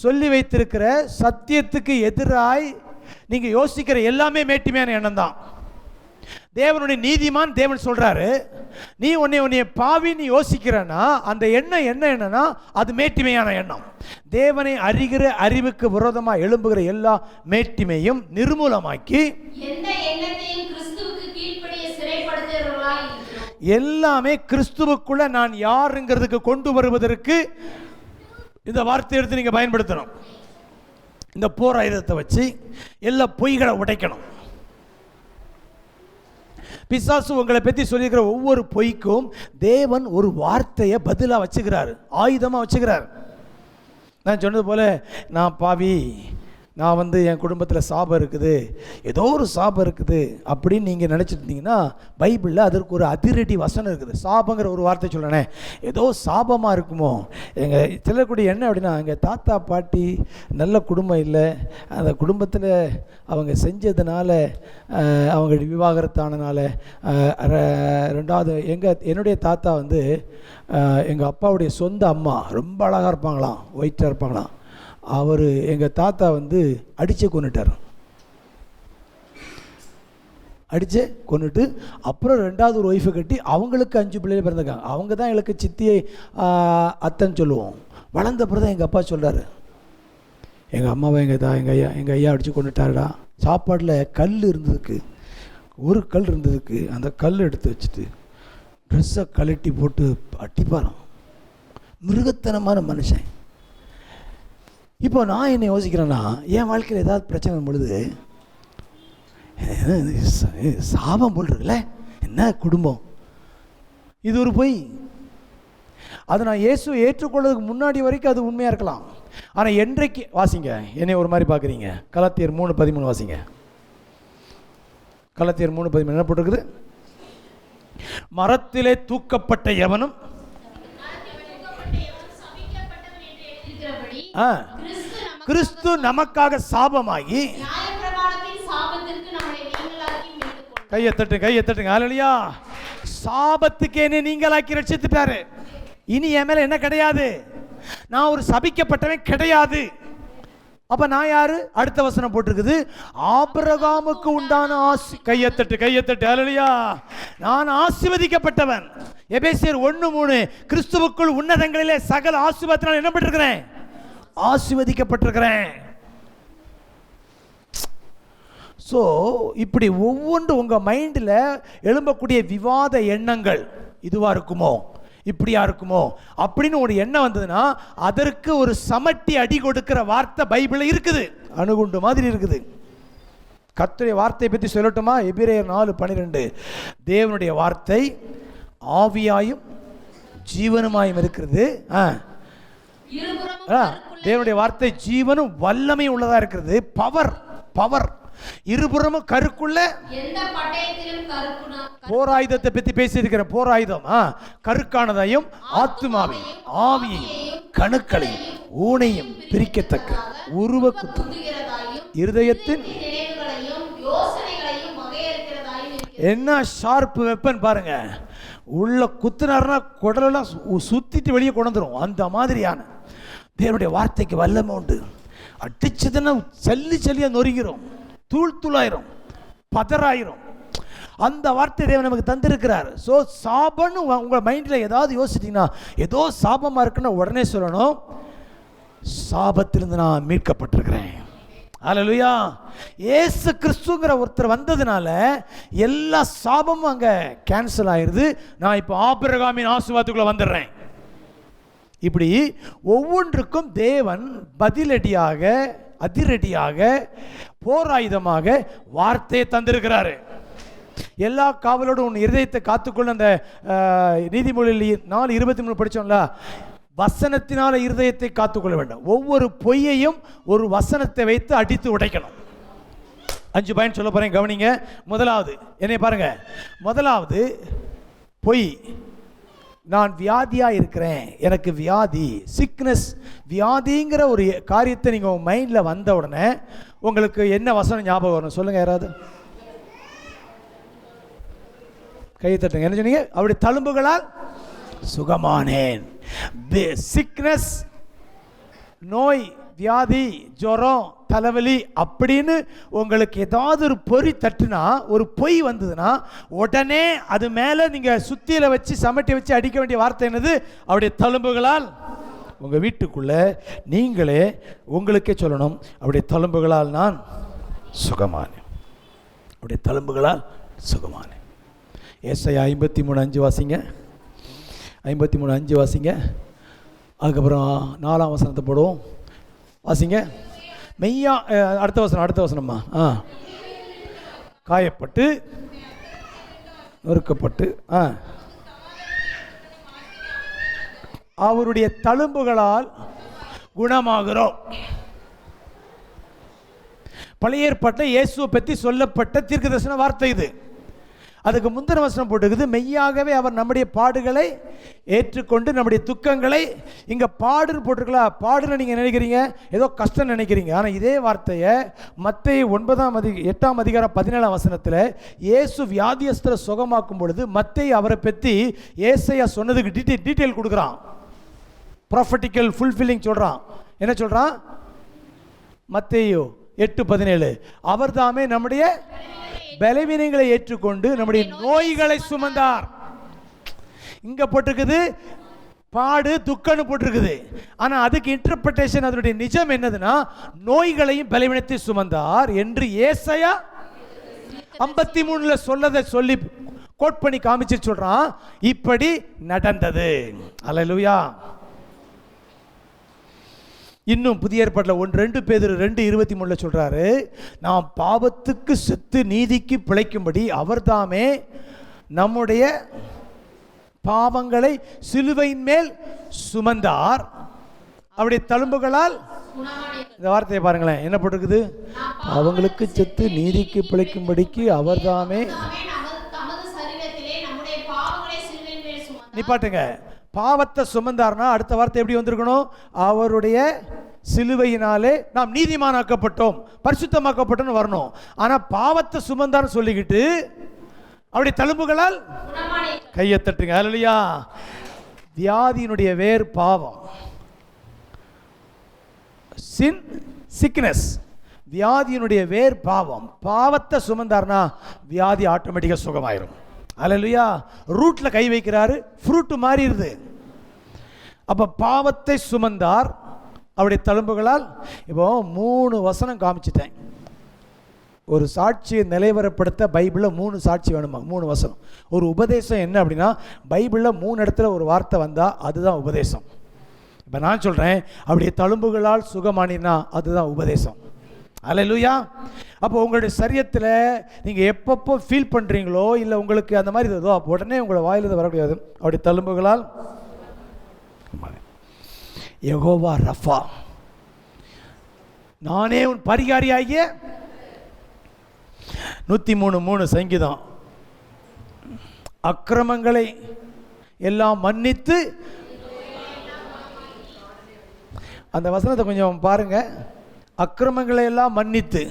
Speaker 1: சொல்லி வைத்திருக்கிற சத்தியத்துக்கு எதிராய் நீங்கள் யோசிக்கிற எல்லாமே மேட்டிமையான எண்ணம் தான். தேவனுடைய நீதிமான் தேவன் சொல்றாரு, நீ உன்னைய பாவி நீ யோசிக்கிறன்னா அந்த எண்ணம் என்னன்னா அது மேட்டிமையான எண்ணம். தேவனை அறிகிற அறிவுக்கு விரோதமாக எழும்புகிற எல்லா மேட்டிமையும் நிர்மூலமாக்கி எல்லாமே கிறிஸ்துவுக்குள்ள நான் யாருங்கிறதுக்கு கொண்டு வருவதற்கு இந்த வார்த்தை எடுத்து நீங்க பயன்படுத்தணும். இந்த போராயுதத்தை வச்சு எல்லா பொய்களை உடைக்கணும். பிசாசு உங்களை பற்றி சொல்லியிருக்கிற ஒவ்வொரு பொய்க்கும் தேவன் ஒரு வார்த்தையை பதிலாக வச்சுக்கிறார், ஆயுதமாக வச்சுக்கிறார். நான் சொன்னது போல் நான் பாவி, நான் என் குடும்பத்தில் சாபம் இருக்குது, ஏதோ ஒரு சாபம் இருக்குது அப்படின்னு நீங்கள் நினச்சிருந்தீங்கன்னா பைபிளில் அதற்கு ஒரு அதிரடி வசனம் இருக்குது. சாபங்கிற ஒரு வார்த்தை சொல்லணே, ஏதோ சாபமாக இருக்குமோ. எங்கள் சொல்லக்கூடிய என்ன அப்படின்னா, எங்கள் தாத்தா பாட்டி நல்ல குடும்பம் இல்லை, அந்த குடும்பத்தில் அவங்க செஞ்சதுனால அவங்க விவாகரத்தானனால ரெண்டாவது என்னுடைய தாத்தா எங்கள் அப்பாவுடைய சொந்த அம்மா ரொம்ப அழகாக இருப்பாங்களாம், ஒயிட்டாக இருப்பாங்களாம். அவர் எங்கள் தாத்தா அடித்து கொண்டுட்டார். அடித்து கொண்டுட்டு அப்புறம் ரெண்டாவது ஒரு ஒய்ஃபை கட்டி அவங்களுக்கு 5 பிள்ளைகள் பிறந்திருக்காங்க. அவங்க தான் எங்களுக்கு சித்தியை அத்தைன்னு சொல்லுவோம். வளர்ந்த அப்புறம் தான் எங்கள் அப்பா சொல்கிறாரு, எங்கள் அம்மாவை எங்கள் ஐயா அடித்து கொண்டுட்டாருடா. சாப்பாட்டில் கல் இருந்ததுக்கு, ஒரு கல் இருந்ததுக்கு அந்த கல் எடுத்து வச்சுட்டு ட்ரெஸ்ஸை கழட்டி போட்டு அடிப்பாராம். மிருகத்தனமான மனுஷன். இப்போ நான் என்ன யோசிக்கிறேன்னா, என் வாழ்க்கையில் ஏதாவது பிரச்சனை பொழுது சாபம் போல் இருக்குல்ல, என்ன குடும்பம், இது ஒரு பொய். அதை நான் இயேசு ஏற்றுக்கொள்வதற்கு முன்னாடி வரைக்கும் அது உண்மையாக இருக்கலாம். ஆனால் என்றைக்கு வாசிங்க, என்னை ஒரு மாதிரி பார்க்குறீங்க. கலாத்தியர் 3:13 வாசிங்க. கலாத்தியர் 3:13 என்ன போட்டிருக்குது? மரத்திலே தூக்கப்பட்ட எவனும் கிறிஸ்து நமக்காக சாபமாகி, கையை தட்டுங்க. ஹல்லேலூயா. சாபத்துக்கு என்னை நீங்களாக்கி ரட்சித்துட்டாரு. இனி என் மேல என்ன கிடையாது, நான் ஒரு சபிக்கப்பட்டவன் கிடையாது. அப்ப நான் யாரு? அடுத்த வசனம் போட்டிருக்குது, ஆபிரகாமுக்கு உண்டான கையை தட்டு. ஹல்லேலூயா. நான் ஆசீர்வதிக்கப்பட்டவன். எபேசியர் 1:3, கிறிஸ்துவுக்குள் உன்னதங்களிலே சகல ஆசீர்வாதத்தினால் என்ன பண்ணிருக்கிறேன்? ஆசீர்வதிக்கப்பட்டிருக்கிறேன். ஸோ இப்படி ஒவ்வொன்று உங்கள் மைண்டில் எழும்பக்கூடிய விவாத எண்ணங்கள் இதுவாக இருக்குமோ, இப்படியா இருக்குமோ அப்படின்னு ஒரு எண்ணம் வந்ததுன்னா அதற்கு ஒரு சமட்டி அடி கொடுக்கிற வார்த்தை பைபிளில் இருக்குது, அணுகுண்டு மாதிரி இருக்குது. கர்த்தருடைய வார்த்தையை பற்றி சொல்லட்டுமா? எபிரேயர் 4:12, தேவனுடைய வார்த்தை ஆவியாயும் ஜீவனுமாயும் இருக்கிறது. தேவனுடைய வார்த்தை ஜீவனும் வல்லமையும் உள்ளதா இருக்கிறது. பவர் இருபுறமும் கருக்குள்ள போராயுதத்தை பத்தி பேசி இருக்கிற போராயுதம் கருக்கானதையும் ஆத்துமாவையும் ஆவியையும் கணுக்களையும் ஊனையும் பிரிக்கத்தக்க உருவ குத்து இருதயத்தின் என்ன ஷார்ப் வெப்பன் பாருங்க. உள்ள குத்துனாருன்னா குடலெல்லாம் சுத்திட்டு வெளியே கொண்டு வந்துடும். அந்த மாதிரியான தேவனுடைய வார்த்தைக்கு வல்லமை உண்டு. அடிச்சதுன்னா சல்லி சல்லியா நொறுகிறோம், தூள் தூளாயிரும், பதறாயிரும். அந்த வார்த்தை தேவன் நமக்கு தந்திருக்கிறார். ஸோ சாபம்னு உங்கள் மைண்டில் ஏதாவது யோசிச்சிட்டிங்கன்னா, ஏதோ சாபமாக இருக்குன்னு உடனே சொல்லணும், சாபத்திலிருந்து நான் மீட்கப்பட்டிருக்கிறேன். அல்லேலூயா. இயேசு கிறிஸ்துங்கிற ஒருத்தர் வந்ததுனால எல்லா சாபமும் அங்கே கேன்சல் ஆயிடுது. நான் இப்போ ஆபிரகாமின் ஆசீர்வாதத்துக்குள்ள வந்துடுறேன். இப்படி ஒவ்வொன்றுக்கும் தேவன் பதிலடியாக, அதிரடியாக, போராயுதமாக வார்த்தையை தந்திருக்கிறாரு. எல்லா காவலோடும் உன் இருதயத்தை காத்துக்கொள்ள அந்த நீதிமொழியில் 4:23 படித்தோம்ல, வசனத்தினால இருதயத்தை காத்துக்கொள்ள வேண்டும். ஒவ்வொரு பொய்யையும் ஒரு வசனத்தை வைத்து அடித்து உடைக்கணும். 5 பாயிண்ட் சொல்ல போறேன், கவனிங்க. முதலாவது என்னை பாருங்க. முதலாவது பொய். நான் வியாதியா இருக்கிறேன், எனக்கு வியாதி, சிக்னஸ், வியாதிங்கிற ஒரு காரியத்தை நீங்க உங்க மைண்ட்ல வந்த உடனே உங்களுக்கு என்ன வசனம் ஞாபகம் வரும் சொல்லுங்க. யாராவது கையை தட்டுங்க. என்ன சொன்னீங்க? அவருடைய தழும்புகளால் சுகமானேன். சிக்னஸ், நோய், வியாதி, ஜுரம், தலைவலி அப்படின்னு உங்களுக்கு ஏதாவது ஒரு பொறி தட்டுனா, ஒரு பொய் வந்ததுன்னா உடனே அது மேலே நீங்கள் சுத்தியில வச்சு சமட்டி வச்சு அடிக்க வேண்டிய வார்த்தை என்னது? அவருடைய தழும்புகளால். உங்கள் வீட்டுக்குள்ளே நீங்களே உங்களுக்கே சொல்லணும், அவருடைய தழும்புகளால் நான் சுகமானேன், அவருடைய தழும்புகளால் சுகமானேன். ஏசாயா 53:5 வாசிங்க. 53:5 வாசிங்க. அதுக்கப்புறம் 4ஆம் வசனத்தை போடுவோம், வாசிங்க. மெய்யா அடுத்த வசனம்மா. காயப்பட்டு நொறுக்கப்பட்டு அவருடைய தழும்புகளால் குணமாகிறோம். பழைய ஏற்பாட்டில் இயேசுவை பற்றி சொல்லப்பட்ட தீர்க்கதரிசன வார்த்தை இது. அதுக்கு முந்தின வசனம் போட்டுக்குது, மெய்யாகவே அவர் நம்முடைய பாடுகளை ஏற்றுக்கொண்டு நம்முடைய துக்கங்களை. இங்கே பாடுன்னு போட்டிருக்கலாம். பாடுன்னு நீங்கள் நினைக்கிறீங்க ஏதோ கஷ்டம் நினைக்கிறீங்க. ஆனால் இதே வார்த்தையை மத்தேயு 8ஆம் அதிகாரம் 17ஆம் வசனத்தில் இயேசு வியாதியஸ்தரை சுகமாக்கும் பொழுது மத்தேயு அவரை பற்றி ஏசாயா சொன்னதுக்கு டீட்டெயில் கொடுக்குறான். ப்ராஃபட்டிக்கல் ஃபுல்ஃபில்லிங் சொல்கிறான். என்ன சொல்கிறான்? மத்தேயு 8:17 அவர் தாமே நம்முடைய பலவீனங்களை ஏற்றுக்கொண்டு நம்முடைய நோய்களை சுமந்தார். இங்க போட்டிருக்குது பாடு துக்கம்னு போட்டிருக்குது. ஆனா அதுக்கு இன்டர்பிரேஷன், அதனுடைய நிஜம் என்னதுன்னா, நோய்களையும் பலவீனத்தை சுமந்தார் என்று ஏசாயா 53 சொல்லதை சொல்லி கோட் பண்ணி காமிச்சு சொல்றான். இப்படி நடந்தது. அல்லேலூயா. இன்னும் புதிய ஏற்பாட்டில் 2 பேதுரு 2:23 சொல்றாரு, நாம் பாவத்துக்கு செத்து நீதிக்கு பிழைக்கும்படி அவர்தாமே நம்முடைய பாவங்களை சிலுவையின் மேல் சுமந்தார், அவருடைய தழும்புகளால். இந்த வார்த்தையை பாருங்களேன், என்ன போட்டிருக்குது? பாவங்களுக்கு செத்து நீதிக்கு பிழைக்கும்படிக்கு அவர்தாமே. நிப்பாட்டுங்க. பாவத்தை சுமந்தார்னா அடுத்த வார்த்தை எப்படி வந்திருக்கணும்? அவருடைய சிலுவையினாலே நாம் நீதிமானாக்கப்பட்டோம், பரிசுத்தமாக்கப்பட்டோம்னு வரணும். ஆனா பாவத்தை சுமந்தார்னு சொல்லிக்கிட்டு அவருடைய தழும்புகளால் கையை தட்டுங்க. அல்லேலூயா. வியாதியினுடைய வேர் பாவம், சின், சிக்னஸ். வியாதியினுடைய வேர் பாவம். பாவத்தை சுமந்தார்னா வியாதி ஆட்டோமேட்டிக்காக சுகமாயிரும். அல்லேலூயா. ரூட்ல கை வைக்கிறாரு, ஃப்ரூட் மாறிடுது. அப்ப பாவத்தை சுமந்தார், அவருடைய தழும்புகளால். இப்போ 3 வசனம் காமிச்சிட்டேன். ஒரு சாட்சியை நிலைவரப்படுத்த பைபிளில் 3 சாட்சி வேணுமா? 3 வசனம். ஒரு உபதேசம் என்ன அப்படின்னா, பைபிளில் 3 இடத்துல ஒரு வார்த்தை வந்தால் அதுதான் உபதேசம். இப்போ நான் சொல்கிறேன், அவருடைய தழும்புகளால் சுகமானினா அதுதான் உபதேசம். அல்லேலூயா. அப்போ உங்களுடைய சரீரத்தில் நீங்கள் எப்பப்போ ஃபீல் பண்ணுறீங்களோ, இல்லை உங்களுக்கு அந்த மாதிரி ஏதோ உடனே உங்களை வாயிலிருந்து வரக்கூடாது. அவருடைய தழும்புகளால். யெகோவா ரஃபா, நானே உன் பரிகாரியாகிய 103:3 சங்கீதம். அக்கிரமங்களை எல்லாம் மன்னித்து. அந்த வசனத்தை கொஞ்சம் பாருங்க. அக்கிரமங்களை எல்லாம் மன்னித்து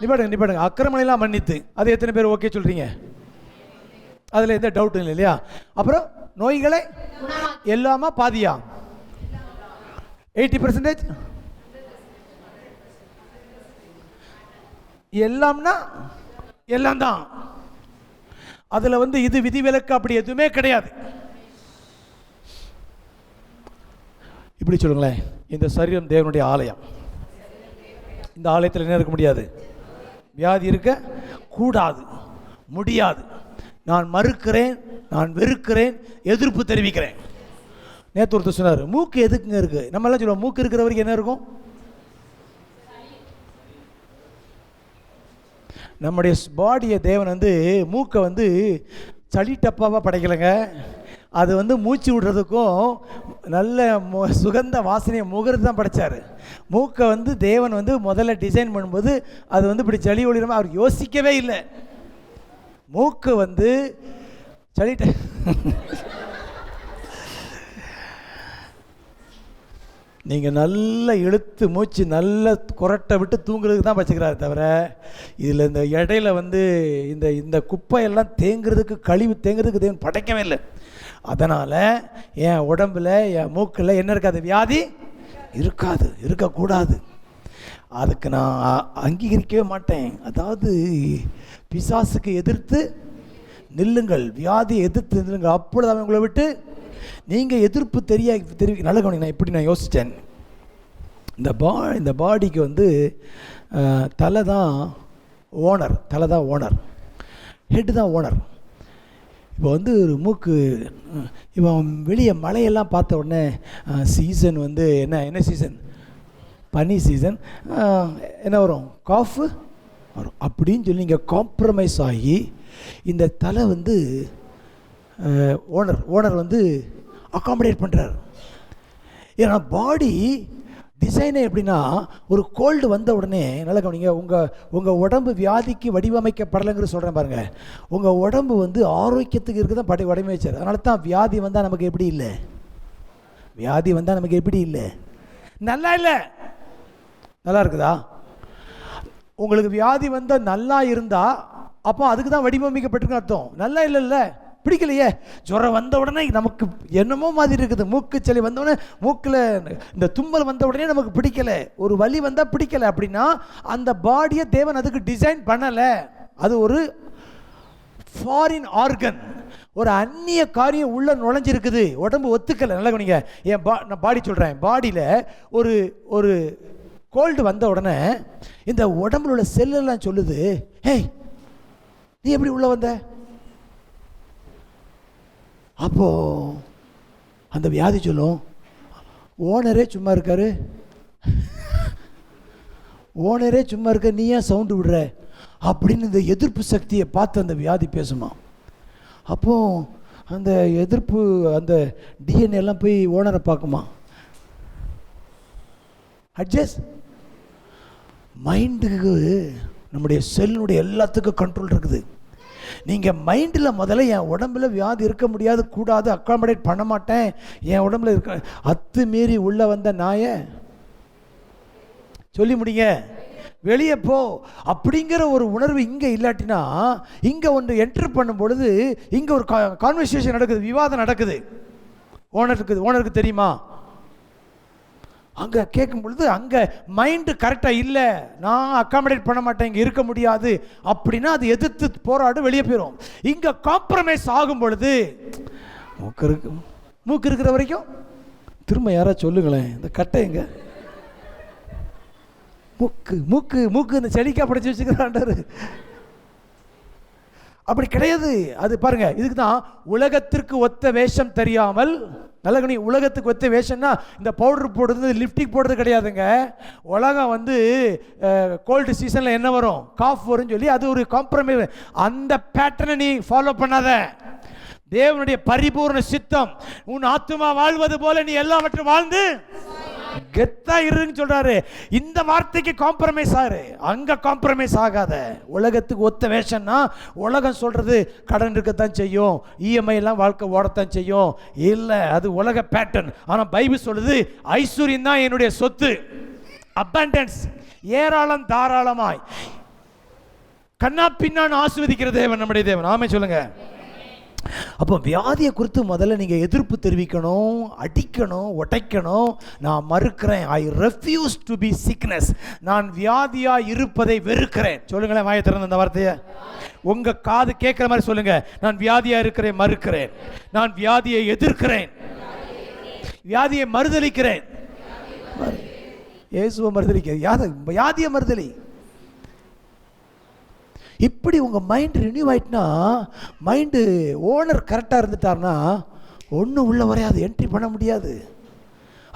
Speaker 1: நிப்பாடுங்க. அக்கிரமங்களெல்லாம் மன்னித்து, அது எத்தனை பேர் ஓகே சொல்றீங்க? அதில் எந்த டவுட்டும் இல்லை இல்லையா? அப்புறம் நோய்களை எல்லாமா பாதியா? 80% எல்லாம்னா எல்லாம் தான். அதில் இது விதிவிலக்கு அப்படி எதுவுமே கிடையாது. இப்படி சொல்லுங்களேன், இந்த சரீரம் தேவனுடைய ஆலயம். இந்த ஆலயத்தில் என்ன இருக்க முடியாது? வியாதி இருக்க கூடாது, முடியாது. நான் மறுக்கிறேன், நான் வெறுக்கிறேன், எதிர்ப்பு தெரிவிக்கிறேன். நேற்று ஒருத்தர் சொன்னார், மூக்கு எதுக்குங்க இருக்கு? நம்ம எல்லாம் சொல்லுவோம், மூக்கு இருக்கிறவருக்கு என்ன இருக்கும்? நம்முடைய பாடியை தேவன் மூக்கை சளி டப்பாவாக படைக்கலைங்க. அது மூச்சு விடுறதுக்கும் நல்ல சுகந்த வாசனையை முகர்ந்து தான் படைச்சார். மூக்கை தேவன் முதல்ல டிசைன் பண்ணும்போது அது இப்படி சளி ஒளிரமாக அவர் யோசிக்கவே இல்லை. மூக்கு சளி நீங்கள் நல்லா இழுத்து மூச்சு நல்லா குரட்டை விட்டு தூங்குறதுக்கு தான் வச்சுக்கிறாரு தவிர, இதில் இந்த இடையில இந்த இந்த குப்பையெல்லாம் தேங்குறதுக்கு, கழிவு தேங்குறதுக்கு தேவன் படைக்கவே இல்லை. அதனால் என் உடம்பில், என் மூக்கில் என்ன இருக்காது? வியாதி இருக்காது, இருக்கக்கூடாது. அதுக்கு நான் அங்கீகரிக்கவே மாட்டேன். அதாவது பிசாசுக்கு எதிர்த்து நில்லுங்கள், வியாதியை எதிர்த்து நில்லுங்கள், அப்பொழுது அவன் உங்களை விட்டு நீங்கள் எதிர்ப்பு தெரிவிக்க. நல்ல கவனிங்க, நான் இப்படி நான் யோசித்தேன். இந்த பாடிக்கு தலை தான் ஓனர், ஹெட்டு தான் ஓனர். இப்போ ஒரு மூக்கு, இப்போ வெளியே மழையெல்லாம் பார்த்த உடனே சீசன் என்ன சீசன்? பனி சீசன். என்ன வரும்? காஃபு வரும். அப்படின்னு சொல்லி இங்கே காம்ப்ரமைஸ் ஆகி இந்த தலை ஓனர் அகாமடேட் பண்ணுறார். ஏன்னா பாடி டிசைனே எப்படின்னா, ஒரு கோல்டு வந்த உடனே, நல்லா கவனிங்க, உங்கள் உடம்பு வியாதிக்கு வடிவமைக்கப்படலைங்கிற சொல்கிறேன் பாருங்கள். உங்கள் உடம்பு ஆரோக்கியத்துக்கு இருக்க தான் வடிவமைச்சார். அதனால தான் வியாதி வந்தால் நமக்கு எப்படி இல்லை? வியாதி வந்தால் நமக்கு எப்படி இல்லை? நல்லா இல்லை. நல்லா இருக்குதா? உங்களுக்கு வியாதி வந்தால் நல்லா இருந்தால் அப்போ அதுக்கு தான் வடிவமைக்கப்பட்டிருக்குன்னு அர்த்தம். நல்லா இல்லைல்ல, பிடிக்கலையே. ஜுரம் வந்த உடனே நமக்கு என்னமோ மாதிரி இருக்குது. மூக்கு சளி வந்த உடனே, மூக்கில் இந்த தும்மல் வந்த உடனே நமக்கு பிடிக்கலை, ஒரு வலி வந்தால் பிடிக்கலை. அப்படின்னா அந்த பாடியை தேவன் அதுக்கு டிசைன் பண்ணலை. அது ஒரு ஃபாரின் ஆர்கன், ஒரு அந்நிய காரியம் உள்ள நுழைஞ்சிருக்குது. உடம்பு ஒத்துக்கலை. நல்லா கவனிங்க, நான் பாடி சொல்கிறேன். பாடியில் ஒரு கோல்டு வந்த உடனே இந்த உடம்புல உள்ள செல்லெல்லாம் சொல்லுது, ஹேய் நீ எப்படி உள்ள வந்த? அப்போ அந்த வியாதி சொல்லும், ஓனரே சும்மா இருக்காரு, நீ ஏன் சவுண்டு விடுற அப்படின்னு இந்த எதிர்ப்பு சக்தியை பார்த்து அந்த வியாதி பேசுமா. அப்போ அந்த எதிர்ப்பு, அந்த டிஎன்ஏ எல்லாம் போய் ஓனரை பார்க்குமா. அட்ஜஸ்ட் மைண்டுக்கு, நம்முடைய செல்லுடைய எல்லாத்துக்கும் கண்ட்ரோல் இருக்குது. நீங்கள் மைண்டில் முதல்ல என் உடம்புல வியாதி இருக்க முடியாது, கூடாது, அக்காமடேட் பண்ண மாட்டேன், என் உடம்புல இருக்க, அத்து மீறி உள்ளே வந்த நாயை சொல்லி முடிங்க, வெளியே போ அப்படிங்கிற ஒரு உணர்வு இங்கே இல்லாட்டினா, இங்கே ஒன்று என்ட்ரு பண்ணும் பொழுது இங்கே ஒரு கான்வர்சேஷன் நடக்குது, விவாதம் நடக்குது. ஓனருக்கு தெரியுமா? அங்கே கேட்கும் பொழுது அங்கே மைண்டு கரெக்டாக இல்லை, நான் அக்காமடேட் பண்ண மாட்டேன், இங்கே இருக்க முடியாது அப்படின்னா அது எதிர்த்து போராடு, வெளியே போயிடும். இங்கே காம்ப்ரமைஸ் ஆகும் பொழுது மூக்கு இருக்கிற வரைக்கும், திரும்ப யாராவது சொல்லுங்களேன், இந்த கட்டை எங்க? மூக்கு இந்த செடிக்காய் படைச்சி வச்சுக்கிறாண்டாரு. அப்படி கிடையாது. அது பாருங்க, இதுக்கு தான் உலகத்திற்கு ஒத்த வேஷம் தெரியாமல், நல்ல கணி, உலகத்துக்கு ஒத்த வேஷம்னா இந்த பவுடர் போடுறது, லிப்டிக் போடுறது கிடையாதுங்க. உலகம் கோல்டு சீசனில் என்ன வரும்? காஃப் வரும்னு சொல்லி அது ஒரு காம்ப்ரமைஸ். அந்த பேட்டர்னை நீ ஃபாலோ பண்ணாத. தேவனுடைய பரிபூர்ண சித்தம், உன் ஆத்துமா வாழ்வது போல நீ எல்லாவற்றும் வாழ்ந்து கெத்தா இருன்னு சொல்றாரு. இந்த வார்த்தைக்கு காம்ப்ரமைஸ் ஆறு, அங்க காம்ப்ரமைஸ் ஆகாத. உலகத்துக்கு ஒத்த வேஷம்னா, உலகம் சொல்றது கடன் இருக்கத்தான் செய்யும், இஎம்ஐ எல்லாம் வாழ்க்கை ஓடத்தான் செய்யும், இல்லை அது உலக பேட்டர்ன். ஆனா பைபிள் சொல்லுது, ஐஸ்வர்யம் தான் என்னுடைய சொத்து, அபண்டன்ஸ், ஏராளம் தாராளமாய். கண்ணா பின்னான்னு ஆசீர்வதிக்கிற தேவன் நம்முடைய தேவன். ஆமென் சொல்லுங்க. அப்போ வியாதியை குறித்து முதல்ல நீங்கள் எதிர்ப்பு தெரிவிக்கணும், அடிக்கணும், உடைக்கணும். நான் மறுக்கிறேன். I refuse to be sickness. நான் வியாதியாக இருப்பதை வெறுக்கிறேன். சொல்லுங்களேன், வாயை திறந்த அந்த வார்த்தையை உங்கள் காது கேட்குற மாதிரி சொல்லுங்க. நான் வியாதியாக இருக்கிறேன், மறுக்கிறேன். நான் வியாதியை எதிர்க்கிறேன், வியாதியை மறுதலிக்கிறேன். இயேசுவை மறுதலிக்கிறேன், வியாதியை மறுதலி. இப்படி உங்கள் மைண்டு ரினியூ ஆகிட்டுனா, மைண்டு ஓனர் கரெக்டாக இருந்துட்டார்னா ஒன்றும் உள்ளே வரையாது, என்ட்ரி பண்ண முடியாது.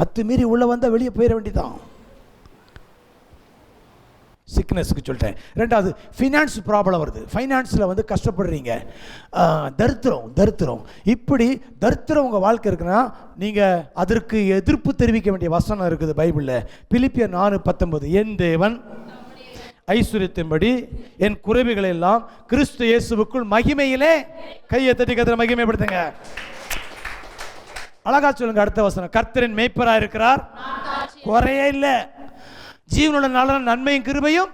Speaker 1: அத்துமீறி உள்ளே வந்தால் வெளியே போயிட வேண்டியதான். சிக்னஸ்க்கு சொல்லிட்டேன். ரெண்டாவது, ஃபினான்ஸ் ப்ராப்ளம் வருது. ஃபைனான்ஸில் வந்து கஷ்டப்படுறீங்க, தரித்திரம். இப்படி தரித்திரம் உங்கள் வாழ்க்கை இருக்குன்னா நீங்கள் அதற்கு எதிர்ப்பு தெரிவிக்க வேண்டிய வசனம் இருக்குது பைபிளில். பிலிப்பியர் 4:19, என் தேவன் ஐஸ்வர்யத்தின்படி என் குறைவுகளை எல்லாம் கிறிஸ்து இயேசுவுக்குள் மகிமையிலே, கையை தட்டி கர்த்தரை மகிமைப்படுத்துங்க. அழகா சொல்லுங்க அடுத்த வசனம். கர்த்தரின் மேய்ப்பராக இருக்கிறார், குறையே இல்லை. ஜீவனுள்ள நாள நன்மையும் கிருபையும்.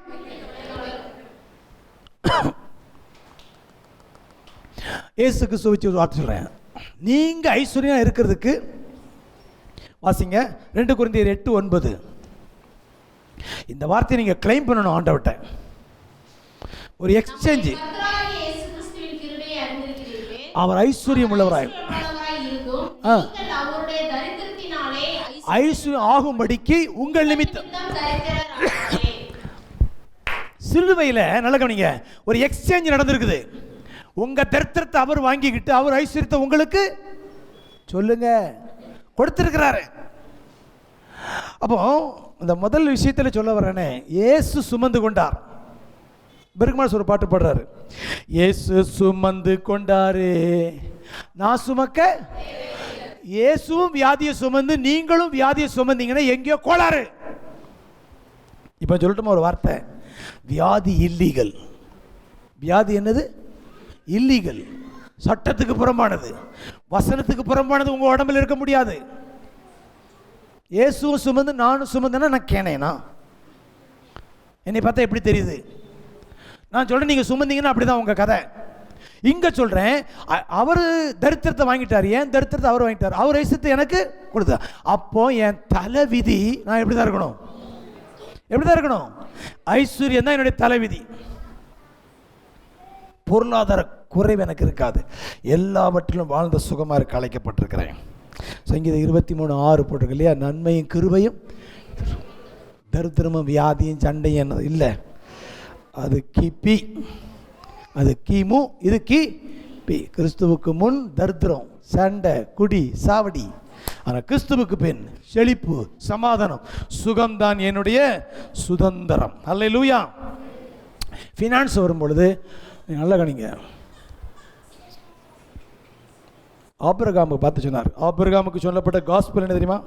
Speaker 1: இயேசுக்கு சுவிச்சு வார்த்தை சொல்றேன். நீங்க ஐஸ்வர்யம் இருக்கிறதுக்கு வாசிங்க 2 கொரிந்தியர் 8:9. இந்த வார்த்தையை நீங்க கிளைம் பண்ணணும் ஆண்டவர்ட்ட. ஒரு எக்ஸ்சேஞ்ச். அவர் ஐஸ்வர்யம் உள்ளவராய் ஐஸ்வர்யம் ஆகும்படிக்கு உங்கள் நிமித்தம் சிலுவையில் நல்ல கவனிங்க, ஒரு எக்ஸ்சேஞ்ச் நடந்திருக்குது. உங்க தரித்திரத்தை அவர் வாங்கிக்கிட்டு அவர் ஐஸ்வர்யத்தை உங்களுக்கு சொல்லுங்க கொடுத்திருக்கிறாரு. அப்போ இந்த முதல் விஷயத்தில் சொல்ல வரேனே, இயேசு சுமந்து கொண்டார். பெருமாள் ஒரு பாட்டு பாடுறாரு, இயேசு சுமந்து கொண்டாரு நான் சுமக்க. இயேசுவும் வியாதியை சுமந்து நீங்களும் வியாதியை சுமந்தீங்கன்னா எங்கேயோ கோளாறு. இப்போ சொல்லட்டுமா ஒரு வார்த்தை, வியாதி இல்லீகல். வியாதி என்னது? இல்லீகல், சட்டத்துக்கு புறம்பானது, வசனத்துக்கு புறம்பானது. உங்கள் உடம்புல இருக்க முடியாது. இயேசுவும் சுமந்து நானும் சுமந்தேன்னா நான் கேனேனா? என்னை பார்த்தா எப்படி தெரியுது? நான் சொல்கிறேன், நீங்கள் சுமந்தீங்கன்னா அப்படி தான் உங்கள் கதை. இங்கே சொல்கிறேன், அவர் தரித்திரத்தை வாங்கிட்டார். ஏன் தரித்திரத்தை அவர் வாங்கிட்டார்? அவர் ஐஸ்வர்யத்தை எனக்கு கொடுத்தார். அப்போ என் தலைவிதி நான் எப்படி தான் இருக்கணும்? எப்படி தான் இருக்கணும்? ஐஸ்வர்யம் தான் என்னுடைய தலைவிதி. பொருளாதார குறைவு எனக்கு இருக்காது. எல்லாவற்றிலும் வாழ்ந்த சுகமாக இருக்க அழைக்கப்பட்டிருக்கிறேன். சங்கீதம் 23:6 போட்டிருக்கு இல்லையா? நன்மையும் கிருபையும், தரித்திரமும் வியாதியும் சண்டையும் என்ன இல்லை. அது கிபி, அது கிமு, இது கிபி. கிறிஸ்துவுக்கு முன் தரித்திரம், சண்டை, குடி, சாவடி. ஆனால் கிறிஸ்துவுக்கு பின் செழிப்பு, சமாதானம், சுகம்தான் என்னுடைய சுதந்திரம். அல்லேலூயா. ஃபினான்ஸ் வரும்பொழுது நல்லா கவனிங்க. ஆபிரகாமுக்கு பார்த்து சொன்னார். ஆபிரகாமுக்கு சொல்லப்பட்ட காஸ்பல் என்ன தெரியுமா?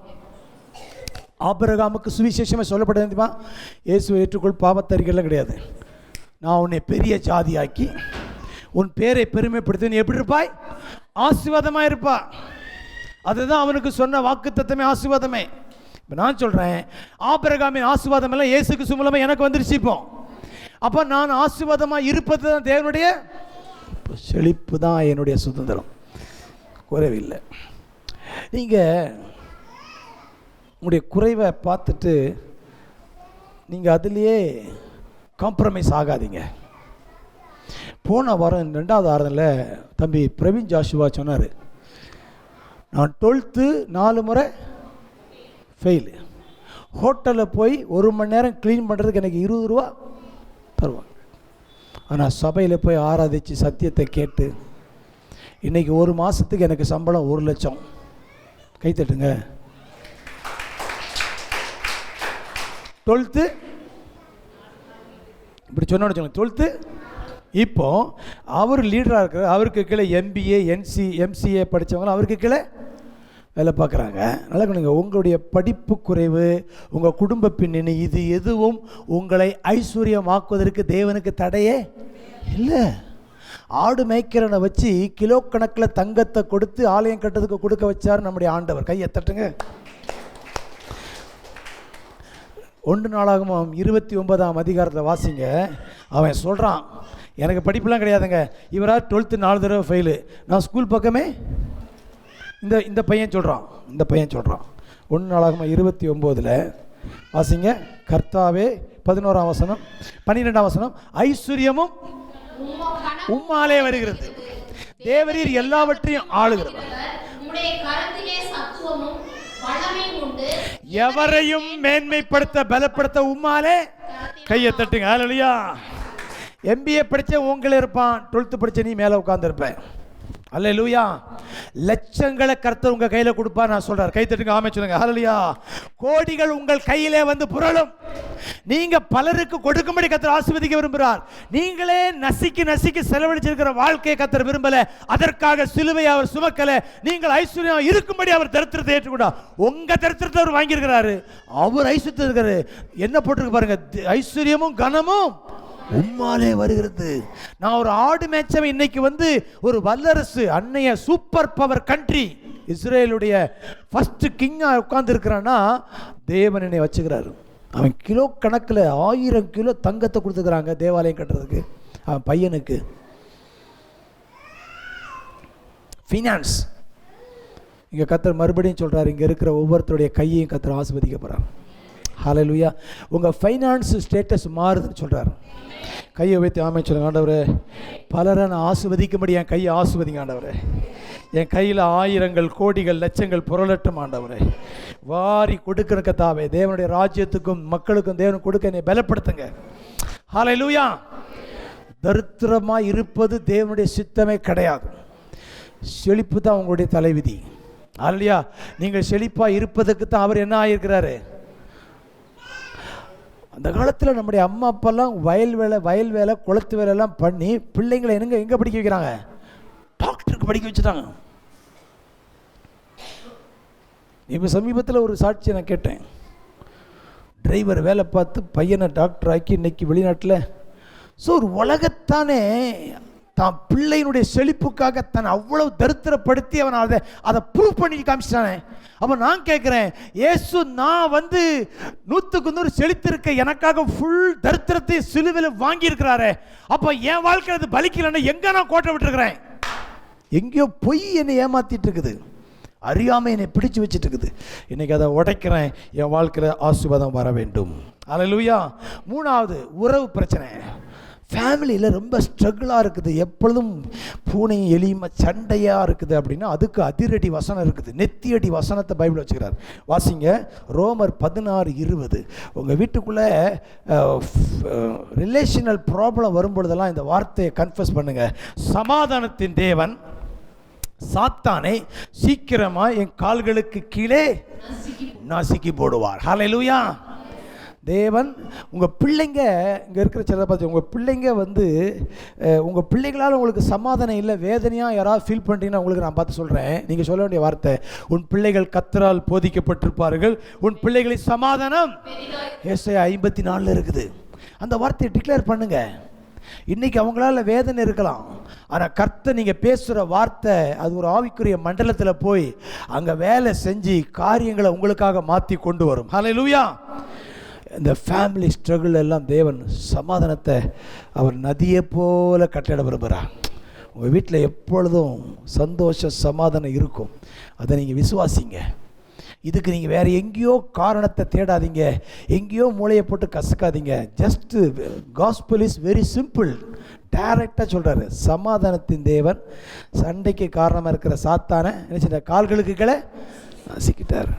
Speaker 1: ஆபிரகாமுக்கு சுவிசேஷமாக சொல்லப்பட்டது தெரியுமா? இயேசுவை ஏற்றுக்கொள், பாவத்தறிக்கைலாம் கிடையாது. நான் உன்னை பெரிய ஜாதியாக்கி உன் பேரை பெருமைப்படுத்தி நீ எப்படி இருப்பாய்? ஆசீர்வாதமாக இருப்பா. அதுதான் அவனுக்கு சொன்ன வாக்கு தத்தமே, ஆசீர்வாதமே. இப்போ நான் சொல்கிறேன், ஆபிரகாமின் ஆசீர்வாதம் எல்லாம் இயேசுக்கு மூலமாக எனக்கு வந்துருச்சு. இப்போ அப்போ நான் ஆசீர்வாதமாக இருப்பது தான் தேவனுடைய செழிப்பு, தான் என்னுடைய சுதந்திரம். குறைவில்லை. நீங்கள் உங்களுடைய குறைவை பார்த்துட்டு நீங்கள் அதுலேயே காம்ப்ரமைஸ் ஆகாதீங்க. போன வாரம் 2வது வாரத்தில் தம்பி பிரவீன் ஜாஷுவா சொன்னார், நான் 12th 4 முறை ஃபெயிலு. ஹோட்டலில் போய் 1 மணி நேரம் க்ளீன் பண்ணுறதுக்கு எனக்கு 20 ரூபா தருவாங்க. ஆனால் சபையில் போய் ஆராதித்து சத்தியத்தை கேட்டு இன்றைக்கி 1 மாதத்துக்கு எனக்கு சம்பளம் 1 லட்சம். கைத்தட்டுங்க. 12th இப்படி சொன்னோன்னு வச்சுக்கோங்க. 12th இப்போ அவர் லீடராக இருக்கிற, அவருக்கு கீழே MBA MCA படித்தவங்களும் அவருக்கு கீழே வேலை பார்க்குறாங்க. நல்லா பண்ணுங்க. உங்களுடைய படிப்பு குறைவு, உங்கள் குடும்ப பின்னணி, இது எதுவும் உங்களை ஐஸ்வர்யமாக்குவதற்கு தேவனுக்கு தடையே இல்லை. ஆடு மேய்க்கிறனை வச்சு கிலோ கணக்கில் தங்கத்தை கொடுத்து ஆலயம் கட்டுறதுக்கு கொடுக்க வச்சார் நம்முடைய ஆண்டவர். கையை தட்டுங்க. 1 நாளாகமம் 29ஆம் அதிகாரத்தில் வாசிங்க. அவன் சொல்கிறான், எனக்கு படிப்புலாம் கிடையாதுங்க, இவரா 12th 4 தடவை ஃபெயிலு, நான் ஸ்கூல் பக்கமே. இந்த பையன் சொல்கிறான் 1 நாளாகமம் 29 வாசிங்க. கர்த்தாவே 11ஆம் வசனம் 12ஆம் வசனம், ஐஸ்வர்யமும் உம்மாலே வருகிறது, தேவரீர் எல்லாவற்றையும் ஆளுகிறவர், எவரையும் மேன்மைப்படுத்த பலப்படுத்த உம்மாலே. கையை தட்டுங்க. ஹல்லேலூயா. MBA படிச்ச உங்களே இருப்பான், 12th படிச்ச நீ மேலே உட்கார்ந்துருப்பேன். ஹல்லேலூயா. லட்சங்களை கர்த்தர் உங்க கையில கொடுப்பா நான் சொல்றார். கை தட்டுங்க, ஆமென் சொல்லுங்க. ஹல்லேலூயா. கோடிகள் உங்கள் கையிலே வந்து புரளும். நீங்க பலருக்கு கொடுக்கும்படி கர்த்தர் ஆசீர்வதிக்க விரும்புகிறார். நீங்களே நசிக்கு செலவழிச்சிருக்கிற வாழ்க்கையை கர்த்தர் விரும்பல. அதற்காக சிலுவை அவர் சுமக்கல. நீங்கள் ஐஸ்வர்யம் இருக்கும்படி அவர் தரித்திரத்தை ஏற்றுக்கொண்டார். உங்க தரித்திரத்தை அவர் வாங்கியிருக்கிறாரு. அவர் ஐஸ்வர்யத்தை இருக்காரு. என்ன போட்டிருக்கு பாருங்க, ஐஸ்வர்யமும் கனமும் உம்மாலே வருகிறது. நான் ஒரு ஆடு மேய்ச்சவன் இன்னைக்கு வந்து ஒரு வல்லரசு, அன்னைய சூப்பர் பவர் கண்ட்ரி இஸ்ரேலுடைய ஃபர்ஸ்ட் கிங்கா உட்கார்ந்து இருக்கிறான்னா தேவன் என்னை வச்சுக்கிறாரு. அவன் கிலோ கணக்கில் 1000 கிலோ தங்கத்தை கொடுத்துக்கிறாங்க தேவாலயம் கட்டுறதுக்கு. அவன் பையனுக்கு ஃபினான்ஸ். இங்கே கர்த்தர் மறுபடியும் சொல்கிறார், இங்கே இருக்கிற ஒவ்வொருத்தருடைய கையையும் கர்த்தர் ஆசீர்வதிக்க போகிறார். ஹல்லேலூயா. உங்கள் ஃபைனான்ஸ் ஸ்டேட்டஸ் மாறுதுன்னு சொல்கிறார். கையை வைத்து ஆமென் சொல்லுங்க. ஆண்டவரே, பலரை நான் ஆசீர்வதிக்கும்படி என் கையை ஆசீர்வதிங்க ஆண்டவரே. என் கையில் ஆயிரங்கள் கோடிகள் லட்சங்கள் புரளட்டும் ஆண்டவரே. வாரி கொடுக்கிற கர்த்தாவே, தேவனுடைய ராஜ்யத்துக்கும் மக்களுக்கும் தேவன் கொடுக்க என்னை பலப்படுத்துங்க. ஹல்லேலூயா. தரித்திரமாக இருப்பது தேவனுடைய சித்தமே கிடையாது. செழிப்பு தான் உங்களுடைய தலைவிதி. ஹல்லேலூயா. நீங்கள் செழிப்பாக இருப்பதுக்கு தான் அவர் என்ன ஆகியிருக்கிறாரு. அந்த காலத்தில் நம்முடைய அம்மா அப்பாலாம் வயல் வேலை குளத்து வேலையெல்லாம் பண்ணி பிள்ளைங்களை எங்கே படிக்க வைக்கிறாங்க? டாக்டருக்கு படிக்க வச்சுட்டாங்க. இப்போ சமீபத்தில் ஒரு சாட்சியை நான் கேட்டேன். டிரைவர் வேலை பார்த்து பையனை டாக்டர் ஆக்கி இன்னைக்கு வெளிநாட்டில். ஸோ ஒரு உலகத்தானே தான் பிள்ளையினுடைய செழிப்புக்காக தன்னை அவ்வளவு தரித்திரப்படுத்தி அவன் அதை ப்ரூவ் பண்ணி காமிச்சிட்டானே. அப்போ நான் கேட்குறேன், இயேசு நான் வந்து 100க்கு 100 செழித்திருக்க எனக்காக ஃபுல் தரித்திரத்தை சிலுவையில் வாங்கியிருக்கிறாரே. அப்போ என் வாழ்க்கையில் அது பலிக்கலைன்னா எங்கே நான் கோட்டை விட்டுருக்கிறேன்? எங்கேயோ பொய் என்னை ஏமாத்திட்டு இருக்குது, அறியாமல் என்னை பிடிச்சு வச்சுட்டு இருக்குது. இன்னைக்கு அதை உடைக்கிறேன். என் வாழ்க்கையில் ஆசீர்வாதம் வர வேண்டும். ஹல்லேலூயா. 3வது உறவு பிரச்சனை. ஃபேமிலியில் ரொம்ப ஸ்ட்ரகிளாக இருக்குது, எப்பொழுதும் பூனையும் எலியுமா சண்டையாக இருக்குது அப்படின்னா அதுக்கு அதிரடி வசனம் இருக்குது. நெத்தியடி வசனத்தை பைபிள் வச்சுக்கிறார். வாசிங்க. ரோமர் 16:20. உங்கள் வீட்டுக்குள்ளே ரிலேஷனல் ப்ராப்ளம் வரும்பொழுதெல்லாம் இந்த வார்த்தையை கன்ஃபஸ் பண்ணுங்கள். சமாதானத்தின் தேவன் சாத்தானை சீக்கிரமாக என் கால்களுக்கு கீழே நசுக்கி போடுவார். ஹல்லேலூயா. தேவன் உங்கள் பிள்ளைங்க இங்கே இருக்கிற சில பார்த்து உங்கள் பிள்ளைங்க வந்து உங்கள் பிள்ளைங்களால் உங்களுக்கு சமாதானம் இல்லை, வேதனையாக யாராவது ஃபீல் பண்ணுறீங்கன்னா உங்களுக்கு நான் பார்த்து சொல்கிறேன். நீங்கள் சொல்ல வேண்டிய வார்த்தை, உன் பிள்ளைகள் கர்த்தரால் போதிக்கப்பட்டிருப்பார்கள், உன் பிள்ளைகளை சமாதானம். ஏசாயா 54 இருக்குது. அந்த வார்த்தையை டிக்ளேர் பண்ணுங்க. இன்றைக்கி அவங்களால வேதனை இருக்கலாம், ஆனால் கர்த்தர் நீங்கள் பேசுகிற வார்த்தை அது ஒரு ஆவிக்குரிய மண்டலத்தில் போய் அங்கே வேலை செஞ்சு காரியங்களை உங்களுக்காக மாற்றி கொண்டு வரும். ஹல்லேலூயா. இந்த ஃபேமிலி ஸ்ட்ரகிள் எல்லாம் தேவன் சமாதானத்தை அவர் நதியை போல கட்டளை விரும்புகிறார். உங்கள் வீட்டில் எப்பொழுதும் சந்தோஷ சமாதானம் இருக்கும். அதை நீங்கள் விசுவாசிங்க. இதுக்கு நீங்கள் வேறு எங்கேயோ காரணத்தை தேடாதீங்க, எங்கேயோ மூளையை போட்டு கசக்காதீங்க. Just gospel is very simple. டைரெக்டாக சொல்கிறாரு, சமாதானத்தின் தேவன் சண்டைக்கு காரணமாக இருக்கிற சாத்தானை நினச்சிட்ட கால்களுக்கு கீழே நசுக்கிட்டார்.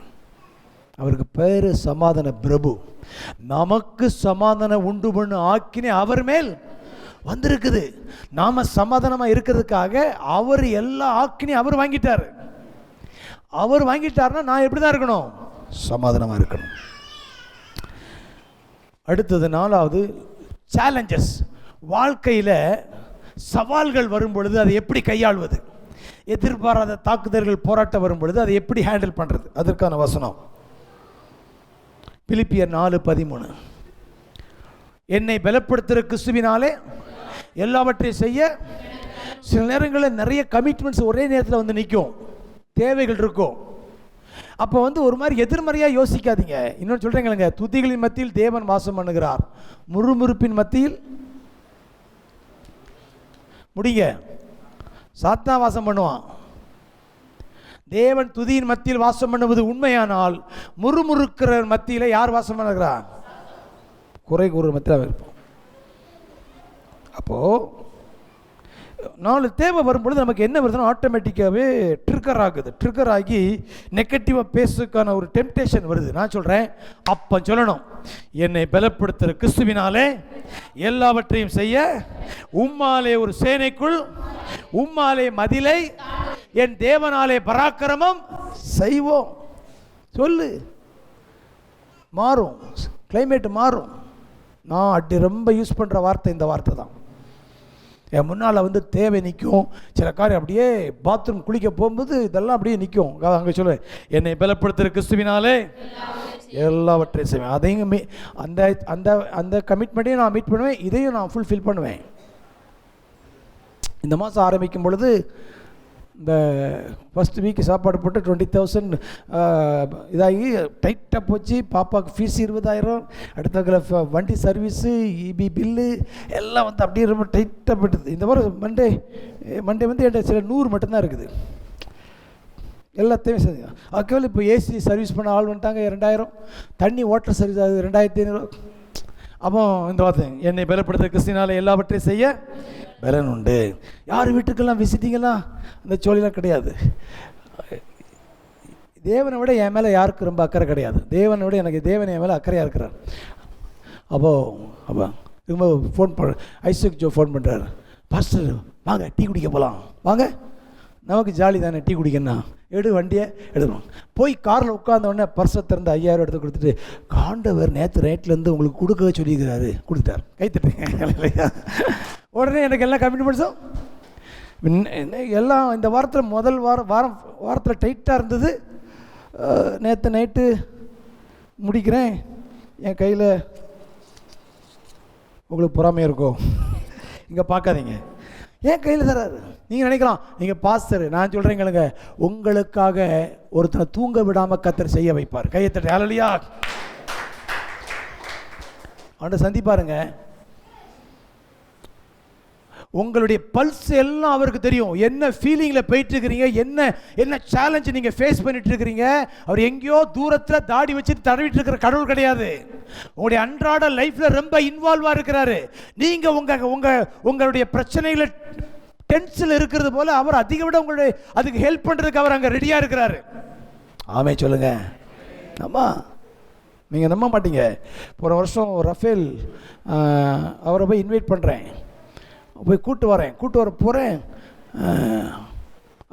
Speaker 1: அவருக்கு பேர் சமாதான பிரபு. நமக்கு சமாதானம் உண்டு பண்ணு ஆக்கினே அவர் மேல் வந்திருக்குது. நாம சமாதானமாக இருக்கிறதுக்காக அவர் எல்லா ஆக்கினையும் அவர் வாங்கிட்டார். அவர் வாங்கிட்டார்னா நான் எப்படி தான் இருக்கணும்? சமாதானமாக இருக்கணும். அடுத்தது 4வது சேலஞ்சஸ். வாழ்க்கையில் சவால்கள் வரும் பொழுது அதை எப்படி கையாள்வது, எதிர்பாராத தாக்குதல்கள் போராட்டம் வரும் பொழுது அதை எப்படி ஹேண்டில் பண்ணுறது, அதற்கான வசனம் பிலிப்பியர் 4:13. என்னை பலப்படுத்துகிற கிறிஸ்துவினாலே எல்லாவற்றையும் செய்ய. சில நேரங்களில் நிறைய கமிட்மெண்ட்ஸ் ஒரே நேரத்தில் வந்து நிற்கும், தேவைகள் இருக்கும். அப்போ ஒரு மாதிரி எதிர்மறையாக யோசிக்காதீங்க. இன்னொன்று சொல்கிறேங்களுங்க, துதிகளின் மத்தியில் தேவன் வாசம் பண்ணுகிறார், முறுமுறுப்பின் மத்தியில் முடிங்க சாத்தான் வாசம் பண்ணுவான். தேவன் துதியின் மத்தியில் வாசம் பண்ணுவது உண்மையானால் முறுமுறுக்கிற மத்தியில் யார் வாசம் பண்ணுகிறார்? குறை கூறு மத்தியில் இருப்போம். அப்போது 4 தேவை வரும்பொழுது நமக்கு என்ன வருதுன்னா ஆட்டோமேட்டிக்காகவே ட்ரிகர் ஆகி நெகட்டிவாக பேசுக்கான ஒரு டெம்டேஷன் வருது. நான் சொல்கிறேன், அப்போ சொல்லணும், என்னை பலப்படுத்துகிற கிறிஸ்துவினாலே எல்லாவற்றையும் செய்ய உம்மாலே ஒரு சேனைக்குள் உம்மாலே மதிலை என் தேவனாலே பராக்கிரமம் செய்வோம். சொல்லு, மாறும், கிளைமேட் மாறும். நான் ரொம்ப யூஸ் பண்ணுற வார்த்தை இந்த வார்த்தை தான். என் முன்னால் தேவை நிற்கும். சில காரியம் அப்படியே பாத்ரூம் குளிக்க போகும்போது இதெல்லாம் அப்படியே நிற்கும். அங்கே சொல்லுவேன், என்னை பலப்படுத்துகிற கிறிஸ்துவினாலே எல்லாவற்றையும் செய்வேன். அதையும் அந்த அந்த அந்த கமிட்மெண்ட்டையும் நான் மீட் பண்ணுவேன், இதையும் நான் ஃபுல்ஃபில் பண்ணுவேன். இந்த மாதம் ஆரம்பிக்கும் பொழுது இந்த ஃபஸ்ட் வீக்கு சாப்பாடு போட்டு 20,000 இதாகி டைட்டாக போச்சு. பாப்பாவுக்கு ஃபீஸ் 20,000, அடுத்த வண்டி சர்வீஸு, இபி பில்லு எல்லாம் அப்படியே ரொம்ப டைட்டாக போய்ட்டுது. இந்த வாரம் மண்டே என்கிட்ட சில 100 மட்டும்தான் இருக்குது. எல்லாத்தையும் சரி. அதுக்கு இப்போ ஏசி சர்வீஸ் பண்ண ஆள் வந்துட்டாங்க 2,000, தண்ணி வாட்டர் சர்வீஸ் அது 2,500. அப்போ இந்த வார்த்தை, என்னை பலப்படுத்த கிறிஸ்துவினாலே எல்லாவற்றையும் செய்ய பலன் உண்டு. யார் வீட்டுக்கெல்லாம் விசிட்டிங்கெல்லாம் அந்த சோழிலாம் கிடையாது. தேவனை விட என் மேலே யாருக்கு ரொம்ப அக்கறை கிடையாது. தேவனை விட எனக்கு தேவன் என் மேலே அக்கறையாக இருக்கிறார். அப்போ திரும்ப ஃபோன் பண்ண ஐசக் ஜோ ஃபோன் பண்ணுறாரு, பாஸ்டர் வாங்க டீ குடிக்க போகலாம் வாங்க. நமக்கு ஜாலி தானே டீ குடிக்கணும். வண்டியை எடுக்கணும். போய் காரில் உட்காந்தோடனே பர்ஸை திறந்து 5,000 எடுத்து கொடுத்துட்டு, காண்டவர் நேற்று நைட்லேருந்து உங்களுக்கு கொடுக்க சொல்லியிருக்கிறாரு, கொடுத்துட்டார். கைத்தட்டுங்க. உடனே எனக்கு எல்லாம் கமிட்மெண்ட்ஸும் எல்லாம் இந்த வாரத்தில் முதல் வாரத்தில் டைட்டாக இருந்தது. நேற்று நைட்டு முடிக்கிறேன், என் கையில் உங்களுக்கு பொறாமையாக இருக்கும், இங்கே பார்க்காதீங்க, ஏன் கையில் தராரு. நீங்கள் நினைக்கலாம் நீங்கள் பாஸ்டர். நான் சொல்கிறேங்களுங்க, உங்களுக்காக ஒருத்தனை தூங்க விடாமல் கர்த்தர் செய்ய வைப்பார். கையை தட்டு ஹல்லேலூயா. அவனை சந்திப்பாருங்க. உங்களுடைய பல்ஸ் எல்லாம் அவருக்கு தெரியும். என்ன ஃபீலிங்கில் போயிட்டு இருக்கிறீங்க, என்ன சேலஞ்சு நீங்கள் ஃபேஸ் பண்ணிட்டு இருக்கிறீங்க. அவர் எங்கேயோ தூரத்தில் தாடி வச்சுட்டு தடவிட்டு இருக்கிற கடவுள் கிடையாது. உங்களுடைய அன்றாட லைஃப்பில் ரொம்ப இன்வால்வாக இருக்கிறாரு. நீங்கள் உங்களுடைய பிரச்சனைகளை டென்ஷனில் இருக்கிறது போல அவர் அதிக விட உங்களுடைய அதுக்கு ஹெல்ப் பண்ணுறதுக்கு அவர் அங்கே ரெடியாக இருக்கிறாரு. ஆமே சொல்லுங்க. ஆமாம், நீங்கள் நம்ப மாட்டீங்க. போன வருஷம் ரஃபேல் அவரை போய் இன்வைட் பண்ணுறேன், போய் கூட்டு வர போகிறேன்.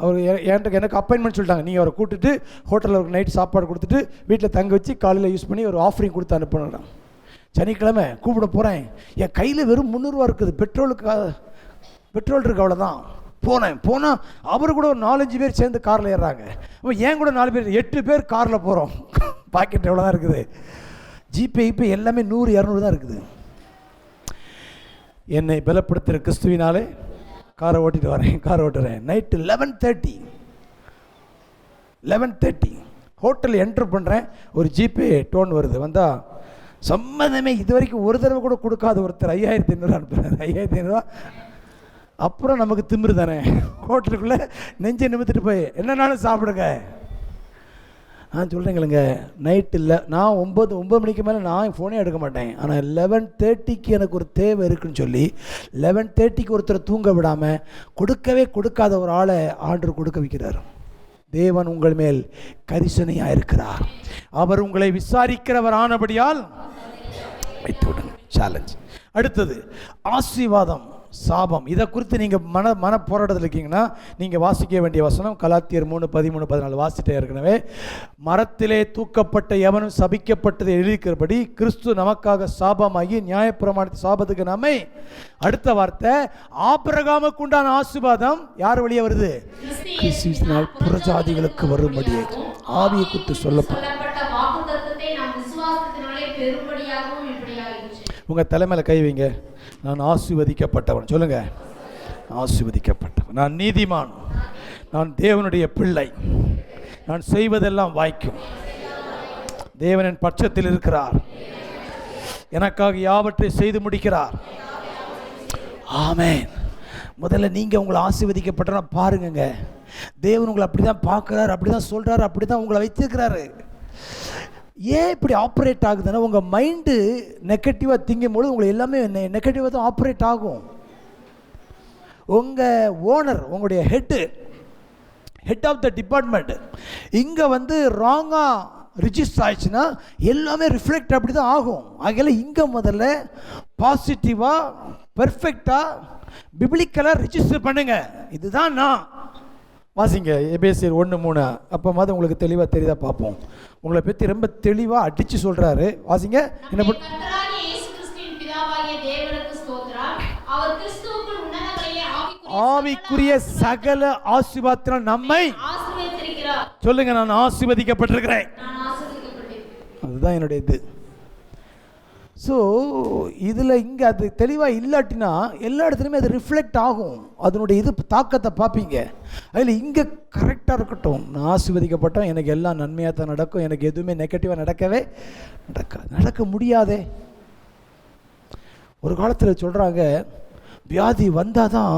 Speaker 1: அவர் எனக்கு அப்பாயின்மெண்ட் சொல்லிட்டாங்க, நீங்கள் அவரை கூப்பிட்டுட்டு ஹோட்டலில் ஒரு நைட் சாப்பாடு கொடுத்துட்டு வீட்டில் தங்க வச்சு காலையில் யூஸ் பண்ணி ஒரு ஆஃபரிங் கொடுத்து அனுப்பணும். சனிக்கிழமை கூப்பிட போகிறேன். என் கையில் வெறும் 300 ரூபா இருக்குது, பெட்ரோல் இருக்கு, அவ்வளோதான். போனால் அவர் கூட ஒரு 4-5 பேர் சேர்ந்து காரில் ஏறுறாங்க. அப்போ ஏன் கூட 4 பேர் 8 பேர் காரில் போகிறோம். பாக்கெட் எவ்வளோ தான் இருக்குது. ஜிபே இப்போ எல்லாமே 100-200 தான் இருக்குது. என்னை பலப்படுத்துகிற கிறிஸ்துவினாலே காரை ஓட்டுறேன். நைட்டு 11:30 ஹோட்டல் என்ட்ரு பண்ணுறேன். ஒரு ஜிபே டோன் வருது. வந்தால் சம்மந்தமே இது வரைக்கும் ஒரு தடவை கூட கொடுக்காத ஒருத்தர் 5,500 அனுப்புகிறார். 5,500. அப்புறம் நமக்கு திமிரு தானே, ஹோட்டலுக்குள்ளே நெஞ்சை நிமித்துட்டு போய் என்னன்னாலும் சாப்பிடுங்க. நான் சொல்கிறேங்களுங்க, நைட்டில் நான் 9 மணிக்கு மேலே நான் ஃபோனே எடுக்க மாட்டேன். ஆனால் 11:30க்கு எனக்கு ஒரு தேவை இருக்குன்னு சொல்லி 11:30க்கு ஒருத்தரை தூங்க விடாமல் கொடுக்காத ஒரு ஆளை ஆண்டவர் கொடுக்க வைக்கிறார். தேவன் உங்கள் மேல் கரிசனையாக இருக்கிறார். அவர் உங்களை விசாரிக்கிறவர் ஆனபடியால் வைத்து விடுங்க. சேலஞ்ச். அடுத்தது ஆசீர்வாதம், சாபம். இதை குறித்து நீங்கள் மன போராட்டத்தில் இருக்கீங்கன்னா நீங்கள் வாசிக்க வேண்டிய வசனம் கலாத்தியர் 3:13-14 வாசிட்டே ஏற்கனவே. மரத்திலே தூக்கப்பட்ட எவனும் சபிக்கப்பட்டதை எழுதிக்கிறபடி கிறிஸ்து நமக்காக சாபமாகி நியாயப்பிரமாணத்தை சாபத்துக்கு நம்மை. அடுத்த வார்த்தை, ஆபிரகாமுக்கு உண்டான ஆசீர்வாதம் யார் வழியாக வருது? கிறிஸ்துவினால் புறஜாதிகளுக்கு வரும்படியே ஆவியை குறித்து சொல்லப்பட்ட உங்கள் தலைமையில் கை வைங்க. நான் ஆசீர்வதிக்கப்பட்டவன். சொல்லுங்க, ஆசீர்வதிக்கப்பட்டவன். நான் நீதிமான், நான் தேவனுடைய பிள்ளை, நான் செய்வதெல்லாம் வாய்க்கும். தேவன் என் பட்சத்தில் இருக்கிறார், எனக்காக யாவற்றை செய்து முடிக்கிறார். ஆமென். முதல்ல நீங்கள் உங்களை ஆசீர்வதிக்கப்பட்டனா பாருங்க. தேவன் உங்களை அப்படி தான் பார்க்குறாரு, அப்படி தான் சொல்கிறாரு, அப்படி தான் உங்களை வைத்திருக்கிறாரு. ஏன் இப்படி ஆப்ரேட் ஆகுதுன்னா, உங்கள் மைண்டு நெகட்டிவாக திங்கும்போது உங்களை எல்லாமே நெகட்டிவாக தான் ஆப்ரேட் ஆகும். உங்கள் ஓனர், உங்களுடைய ஹெட் ஆஃப் த டிபார்ட்மெண்ட் இங்கே வந்து ராங்காக ரிஜிஸ்டர் ஆயிடுச்சுன்னா எல்லாமே ரிஃப்ளெக்ட் அப்படி தான் ஆகும். ஆகையால இங்கே முதல்ல பாசிட்டிவாக பெர்ஃபெக்டாக பிப்ளிக்கலாக ரிஜிஸ்டர் பண்ணுங்க. இதுதான் நான் வாசிங்க எபேசியர் 1:3. அப்போ மாதிரி உங்களுக்கு தெளிவாக தெரியுதா பார்ப்போம். உங்களை பற்றி ரொம்ப தெளிவாக அடித்து சொல்கிறாரு. வாசிங்க. என்ன ஆவிக்குரிய சகல ஆசீர்வாதத்தினால் நம்மை சொல்லுங்க, நான் ஆசீர்வதிக்கப்பட்டிருக்கிறேன். அதுதான் என்னுடைய இது. ஸோ இதில் இங்கே அது தெளிவாக இல்லாட்டினா எல்லா இடத்துலையுமே அது ரிஃப்ளெக்ட் ஆகும். அதனுடைய இது தாக்கத்தை பார்ப்பீங்க. அதில் இங்கே கரெக்டாக இருக்கட்டும், நான் ஆசீர்வதிக்கப்பட்டேன், எனக்கு எல்லாம் நன்மையாக தான் நடக்கும், எனக்கு எதுவுமே நெகட்டிவாக நடக்க முடியாதே. ஒரு காலத்தில் சொல்கிறாங்க, வியாதி வந்தால் தான்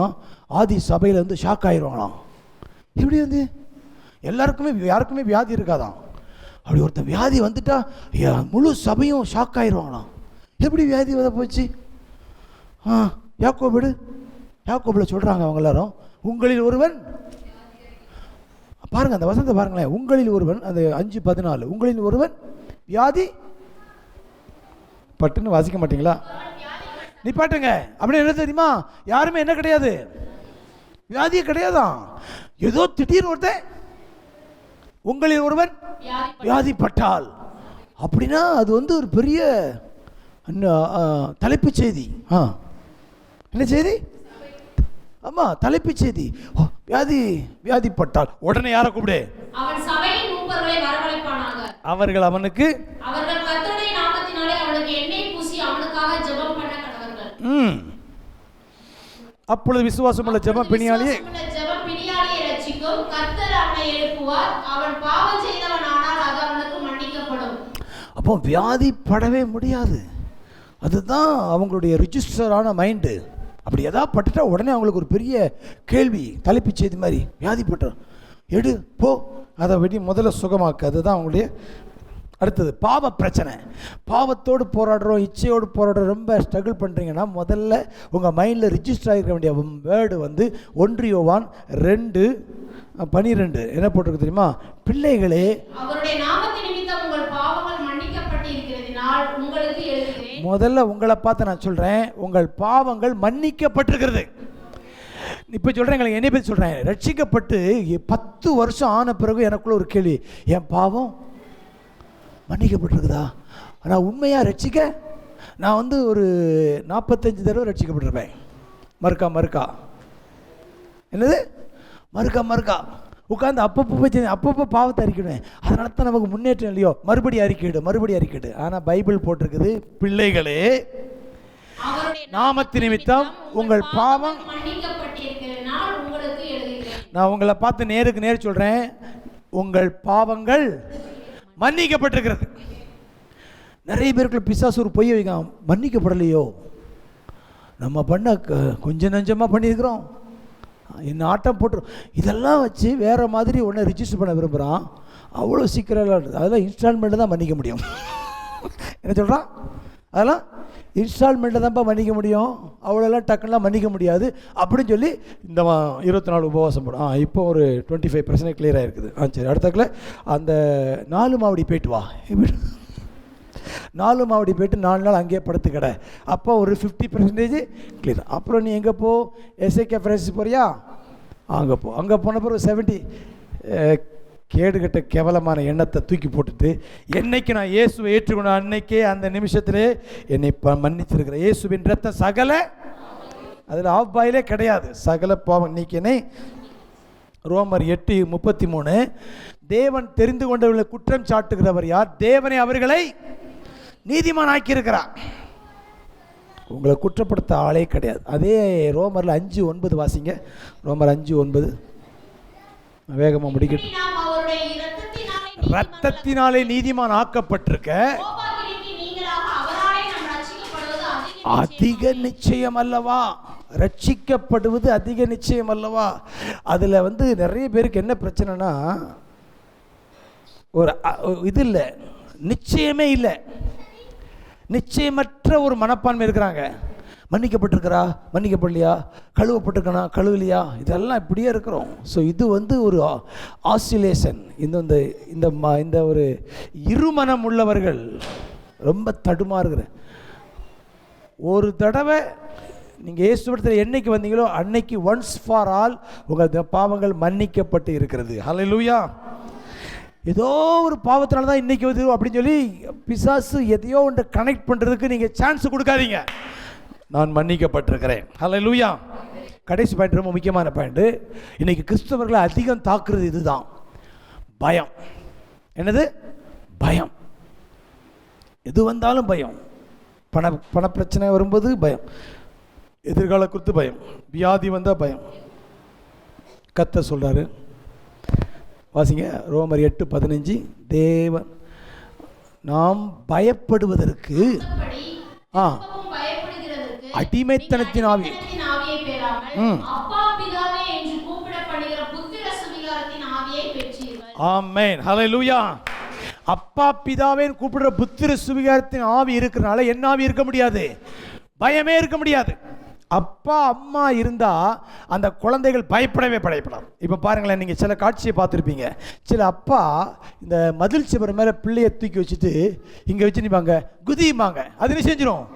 Speaker 1: ஆதி சபையில் வந்து ஷாக் ஆயிடுவாங்களாம். எப்படி வந்து யாருக்குமே வியாதி இருக்காதான். அப்படி ஒருத்தன் வியாதி வந்துட்டா முழு சபையும் ஷாக் ஆயிடுவாங்களாம். எப்படி வியாதி வர போச்சு? யாக்கோபில் சொல்கிறாங்க அவங்க எல்லாரும், உங்களில் ஒருவன், பாருங்கள் அந்த வசனத்தை பாருங்களேன், உங்களில் ஒருவன், அந்த 5:14, உங்களில் ஒருவன் வியாதி பட்டுன்னு வாசிக்க மாட்டீங்களா? நிப்பாட்டுங்க. அப்படின்னு என்ன தெரியுமா? யாருமே என்ன கிடையாது, வியாதியே கிடையாதான். ஏதோ திடீர்னு ஒருத்தன் உங்களில் ஒருவன் வியாதிப்பட்டால் அப்படின்னா அது வந்து ஒரு பெரிய தலைப்பு செய்தி. என்ன செய்தி? ஆமாம், தலைப்பு செய்தி. வியாதிப்பட்டால் உடனே யாரை கூப்பிடு? அவர்கள் அவனுக்கு அப்பொழுது விசுவாசம் உள்ள ஜெபம் பிணியாளியே அப்போ வியாதிப்படவே முடியாது. அதுதான் அவங்களுடைய ரிஜிஸ்டரான மைண்டு. அப்படி எதாவது பட்டுட்டா உடனே அவங்களுக்கு ஒரு பெரிய கேள்வி, தலைப்பு செய்தி மாதிரி, வியாதிப்பட்டோம் எடு போ, அதை வெடி முதல்ல சுகமாக்கு. அதுதான் அவங்களுடைய அடுத்தது. பாவ பிரச்சனை, பாவத்தோடு போராடுறோம், இச்சையோடு போராடுறோம், ரொம்ப ஸ்ட்ரகிள் பண்ணுறீங்கன்னா முதல்ல உங்கள் மைண்டில் ரிஜிஸ்டர் ஆகிருக்க வேண்டிய வேர்டு வந்து 1 யோவான் 2:12 என்ன போட்டிருக்கு தெரியுமா? பிள்ளைகளே, முதல்ல உங்களை பார்த்து நான் சொல்கிறேன், உங்கள் பாவங்கள் மன்னிக்கப்பட்டிருக்கிறது. இப்போ சொல்கிறேன், எங்களுக்கு என்னை பற்றி சொல்கிறேன், ரட்சிக்கப்பட்டு 10 வருஷம் ஆன பிறகு எனக்குள்ள ஒரு கேள்வி, என் பாவம் மன்னிக்கப்பட்டிருக்குதா? ஆனால் உண்மையாக ரட்சிக்க நான் வந்து ஒரு 45 தடவை ரட்சிக்கப்பட்டிருப்பேன். மறுக்கா என்னது மறுக்கா உட்காந்து அப்பப்போ பாவத்தை அறிக்கிடுவேன். அதனால தான் நமக்கு முன்னேற்றம் இல்லையோ, மறுபடி அறிக்கையிடு. ஆனால் பைபிள் போட்டிருக்குது, பிள்ளைகளே நாமத்து நிமித்தம் உங்கள் பாவம். நான் உங்களை பார்த்து நேருக்கு நேர் சொல்கிறேன், உங்கள் பாவங்கள் மன்னிக்கப்பட்டிருக்கிறது. நிறைய பேருக்குள்ள பிசாசு ஒரு பொய்யை வைக்க, மன்னிக்கப்படலையோ, நம்ம பண்ண கொஞ்சம் நஞ்சமாக பண்ணியிருக்கிறோம், என்ன ஆட்டம் போட்டுரும், இதெல்லாம் வச்சு வேறு மாதிரி ஒன்று ரிஜிஸ்டர் பண்ண விரும்புகிறான். அவ்வளோ சீக்கிரம் அதெல்லாம் இன்ஸ்டால்மெண்ட்டு தான் மன்னிக்க முடியும். என்ன சொல்கிறான்? அதெல்லாம் இன்ஸ்டால்மெண்ட்டில் தான்ப்பா மன்னிக்க முடியும், அவ்வளோலாம் டக்குலாம் மன்னிக்க முடியாது அப்படின்னு சொல்லி இந்த 24 உபவாசம் போடும். இப்போ ஒரு 25% கிளியராக இருக்குது. சரி, அடுத்தக்கில் அந்த 4 மாவடி போயிட்டு வா, 4 மாவடி போய்ட்டு 4 நாள் அங்கேயே படுத்து கடை, அப்போ ஒரு 50% கிளியர். அப்புறம் நீ எங்கே போ, எஸ்ஐகே ஃப்ரெண்ட்ஸ் போறியா, அங்கே போன பிறகு 70 கேடுகட்ட கேவலமான எண்ணத்தை தூக்கி போட்டுட்டு, என்னைக்கு நான் இயேசுவை ஏற்றுக்கொண்ட அன்னைக்கே அந்த நிமிஷத்திலே என்னை மன்னிச்சிருக்கிற இயேசுவின் ரத்தம் சகல, அதில் ஆஃப் பாயிலே கிடையாது, சகல பாவம் நீக்கினை. ரோமர் 8:33 தேவன் தெரிந்து கொண்டவர்களை குற்றம் சாட்டுகிறவர் யார்? தேவனை அவர்களை நீதிமான் ஆக்கியிருக்கிறார். உங்களை குற்றப்படுத்த ஆளே கிடையாது. அதே ரோமரில் 5:9 வாசிங்க. ரோமர் 5:9 வேகமாக முடிக்கட்டும். இரத்தத்தினாலே நீதிமான் ஆக்கப்பட்டிருக்க அதிக நிச்சயம் அல்லவா? ரட்சிக்கப்படுவது அதிக நிச்சயம் அல்லவா? அதில் நிறைய பேருக்கு என்ன பிரச்சனைனா, ஒரு இது இல்லை, நிச்சயமே இல்லை, நிச்சயமற்ற ஒரு மனப்பான்மை இருக்கிறாங்க. மன்னிக்கப்பட்டிருக்கிறா, மன்னிக்கப்படலையா, கழுவப்பட்டிருக்கனா, கழுவலையா, இதெல்லாம் இப்படியே இருக்கிறோம். ஸோ இது ஒரு ஆசிலேஷன். இந்த ஒரு இருமனம் உள்ளவர்கள் ரொம்ப தடுமாறுகிற. ஒரு தடவை நீங்கள் இயேசுவிடத்தில் என்னைக்கு வந்தீங்களோ அன்னைக்கு ஒன்ஸ் ஃபார் ஆல் உங்கள் பாவங்கள் மன்னிக்கப்பட்டு இருக்கிறது. ஹல்லேலூயா. ஏதோ ஒரு பாவத்தினால தான் இன்றைக்கி அப்படின்னு சொல்லி பிசாசு எதையோ ஒன்று கனெக்ட் பண்ணுறதுக்கு நீங்கள் சான்ஸ் கொடுக்காதீங்க. நான் மன்னிக்கப்பட்டிருக்கிறேன். ஹல்லேலூயா. கடைசி பாயிண்ட், ரொம்ப முக்கியமான பாயிண்ட். இன்றைக்கி கிறிஸ்தவர்களை அதிகம் தாக்குறது இதுதான், பயம். என்னது? பயம். எது வந்தாலும் பயம். பண பிரச்சனை வரும்போது பயம், எதிர்கால குறித்து பயம், வியாதி வந்தால் பயம். கர்த்தர் சொல்கிறாரு, வாசிங்க ரோமர் 8:15, தேவன் நாம் பயப்படுவதற்கு அடிமைத்தனத்தின் ஆவி, ஆமென், ஹல்லேலூயா. அப்பா பிதாவே கூப்பிடுற புத்திர சுவிகாரத்தின் ஆவி இருக்கிறனால என்ன ஆவி இருக்க முடியாது? பயமே இருக்க முடியாது. அப்பா அம்மா இருந்தால் அந்த குழந்தைகள் பயப்படாது. இப்போ பாருங்களேன், நீங்கள் சில காட்சியை பார்த்துருப்பீங்க. சில அப்பா இந்த மதில் சுவர் மேலே பிள்ளையை தூக்கி வச்சுட்டு இங்கே வச்சு நிற்பாங்க, குதியுமாங்க, அது என்ன செஞ்சிடும்?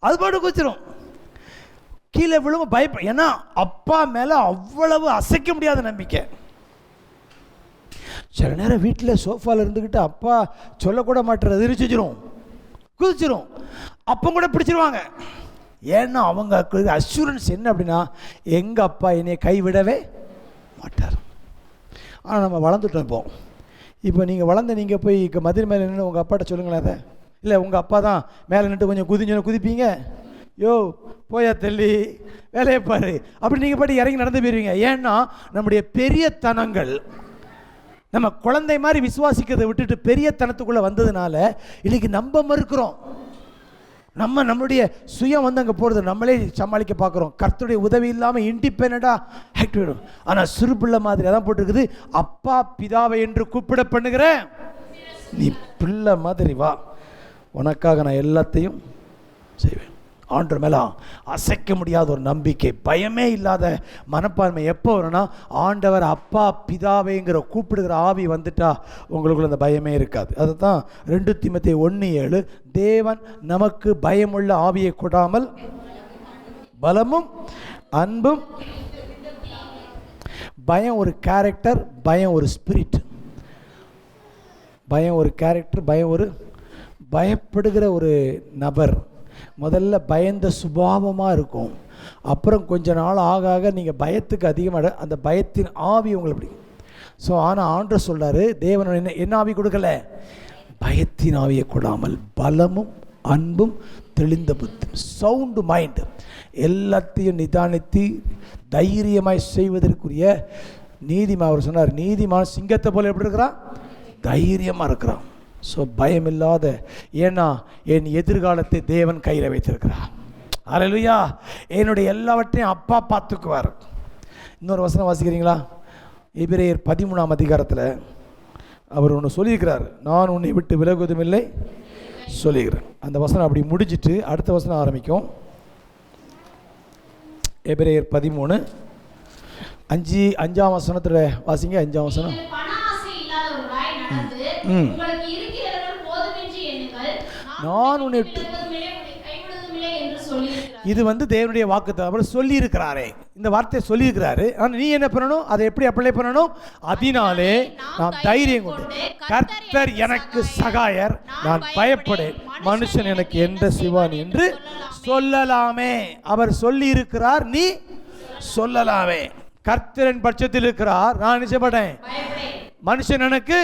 Speaker 1: அது பாட்டு குதிச்சிடும், கீழே விழுவும் ஏன்னா அப்பா மேலே அவ்வளவு அசைக்க முடியாத நம்பிக்கை. சில நேரம் வீட்டில் சோஃபாவில் இருந்துக்கிட்டு அப்பா சொல்லக்கூட மாட்டுறது, அது செஞ்சிடும், குதிச்சிடும், அப்போ கூட பிடிச்சிருவாங்க. ஏன்னா அவங்க அஷூரன்ஸ் என்ன அப்படின்னா, எங்கள் அப்பா என்னை கைவிடவே மாட்டார். ஆனால் நம்ம வளர்ந்துட்டோம். இப்போ நீங்கள் நீங்கள் போய் மதில் மேலே நின்று உங்கள் அப்பாட்ட சொல்லுங்களேன் அதை. இல்லை உங்கள் அப்பா தான் மேலே நின்று கொஞ்சம் குதிப்பீங்க, யோ போயா தள்ளி வேலையை பாரு அப்படி நீங்கள் பாட்டு இறங்கி நடந்து போயிருவீங்க. ஏன்னா நம்முடைய பெரிய தனங்கள் நம்ம குழந்தை மாதிரி விசுவாசிக்கிறதை விட்டுட்டு பெரிய தனத்துக்குள்ளே வந்ததுனால இன்றைக்கி நம்ப மறுக்கிறோம். நம்மளுடைய சுயம் அங்கே போகிறது, நம்மளே சமாளிக்க பார்க்குறோம். கர்த்தருடைய உதவி இல்லாமல் இண்டிபெண்டாக ஆக்டிவ். ஆனால் சிறு பிள்ளை மாதிரி அதான் போட்டிருக்குது, அப்பா பிதாவை என்று கூப்பிட பண்ணுகிற நீ பிள்ளை மாதிரி வா, உனக்காக நான் எல்லாத்தையும் செய்வேன். ஆண்டவர் மேலே அசைக்க முடியாத ஒரு நம்பிக்கை, பயமே இல்லாத மனப்பான்மை எப்போ வரும்னா, ஆண்டவர் அப்பா பிதாவைங்கிற கூப்பிடுகிற ஆவி வந்துட்டா உங்களுக்குள்ள அந்த பயமே இருக்காது. அதை தான் 2 தீமோத்தேயு 1:7, தேவன் நமக்கு பயமுள்ள ஆவியை கொடாமல் பலமும் அன்பும். பயம் ஒரு கேரக்டர், பயம் ஒரு ஸ்பிரிட். பயம் ஒரு கேரக்டர், பயம் ஒரு பயப்படுகிற ஒரு நபர். முதல்ல பயந்த சுபாவமாக இருக்கும், அப்புறம் கொஞ்ச நாள் ஆக ஆக நீங்கள் பயத்துக்கு அதிகமாக அந்த பயத்தின் ஆவி உங்களுக்கு பிடிக்கும். ஸோ ஆனால் ஆண்டவர் சொல்கிறாரு, தேவன் என்ன ஆவி கொடுக்கல? பயத்தின் ஆவியை கொடாமல் பலமும் அன்பும் தெளிந்த புத்தி, சவுண்டு மைண்டு, எல்லாத்தையும் நிதானித்து தைரியமாய் செய்வதற்குரிய நீதிமான். அவர் சொன்னார், நீதிமான் சிங்கத்தை போல எப்படி இருக்கிறான்? தைரியமாக இருக்கிறான். ஸோ பயம் இல்லாத, ஏன்னா என் எதிர்காலத்தை தேவன் கையில் வைத்திருக்கிறார். அல்லேலூயா. என்னுடைய எல்லாவற்றையும் அப்பா பார்த்துக்குவார். இன்னொரு வசனம் வாசிக்கிறீங்களா? எபிரேயர் 13ஆம் அதிகாரத்தில் அவர் ஒன்று சொல்லியிருக்கிறார், நான் உன்னை விட்டு விலகுவதும் இல்லை சொல்லியிருக்கிறேன். அந்த வசனம் அப்படி முடிஞ்சிட்டு அடுத்த வசனம் ஆரம்பிக்கும். எபிரேயர் 13:5 வசனத்தில் வாசிங்க. 5ஆம் வசனம். நான் உன்னை, இது தேவனுடைய வாக்குத்தத்தம். அவர் சொல்லியிருக்கிறாரே, இந்த வார்த்தையை சொல்லியிருக்கிறாரு. ஆனால் நீ என்ன பண்ணணும்? அதை எப்படி அப்ளை பண்ணணும்? அதனாலே நான் தைரியம் கொண்டு, கர்த்தர் எனக்கு சகாயர், நான் பயப்படேன், மனுஷன் எனக்கு எந்த சிவான் என்று சொல்லலாமே. அவர் சொல்லி இருக்கிறார், நீ சொல்லலாமே. கர்த்தரின் பட்சத்தில் இருக்கிறார், நான் நிச்சயப்பட்டேன், மனுஷன் எனக்கு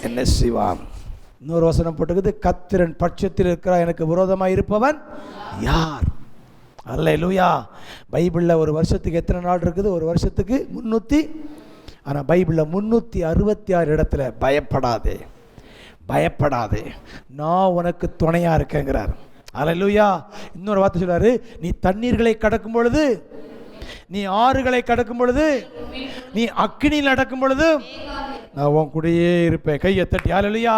Speaker 1: என்ன செய்வான். இன்னொரு வசனம் போட்டுக்குது, கர்த்தரின் பட்சத்தில் இருக்கிறார், எனக்கு விரோதமாக இருப்பவன் யார்? அல்லேலூயா. பைபிளில் ஒரு வருஷத்துக்கு எத்தனை நாள் இருக்குது? ஒரு வருஷத்துக்கு 365 ஆனால் பைபிளில் 366 இடத்துல பயப்படாதே, பயப்படாதே, நான் உனக்கு துணையாக இருக்கேங்கிறார். அல்லேலூயா. இன்னொரு வார்த்தை சொல்றாரு, நீ தண்ணீர்களை கடக்கும் பொழுது, நீ ஆறுகளை கடக்கும் பொழுது, நீ அக்கினியில் நடக்கும் பொழுது நான் உன் கூடயே இருப்பேன். கையை தட்டி அல்லேலூயா.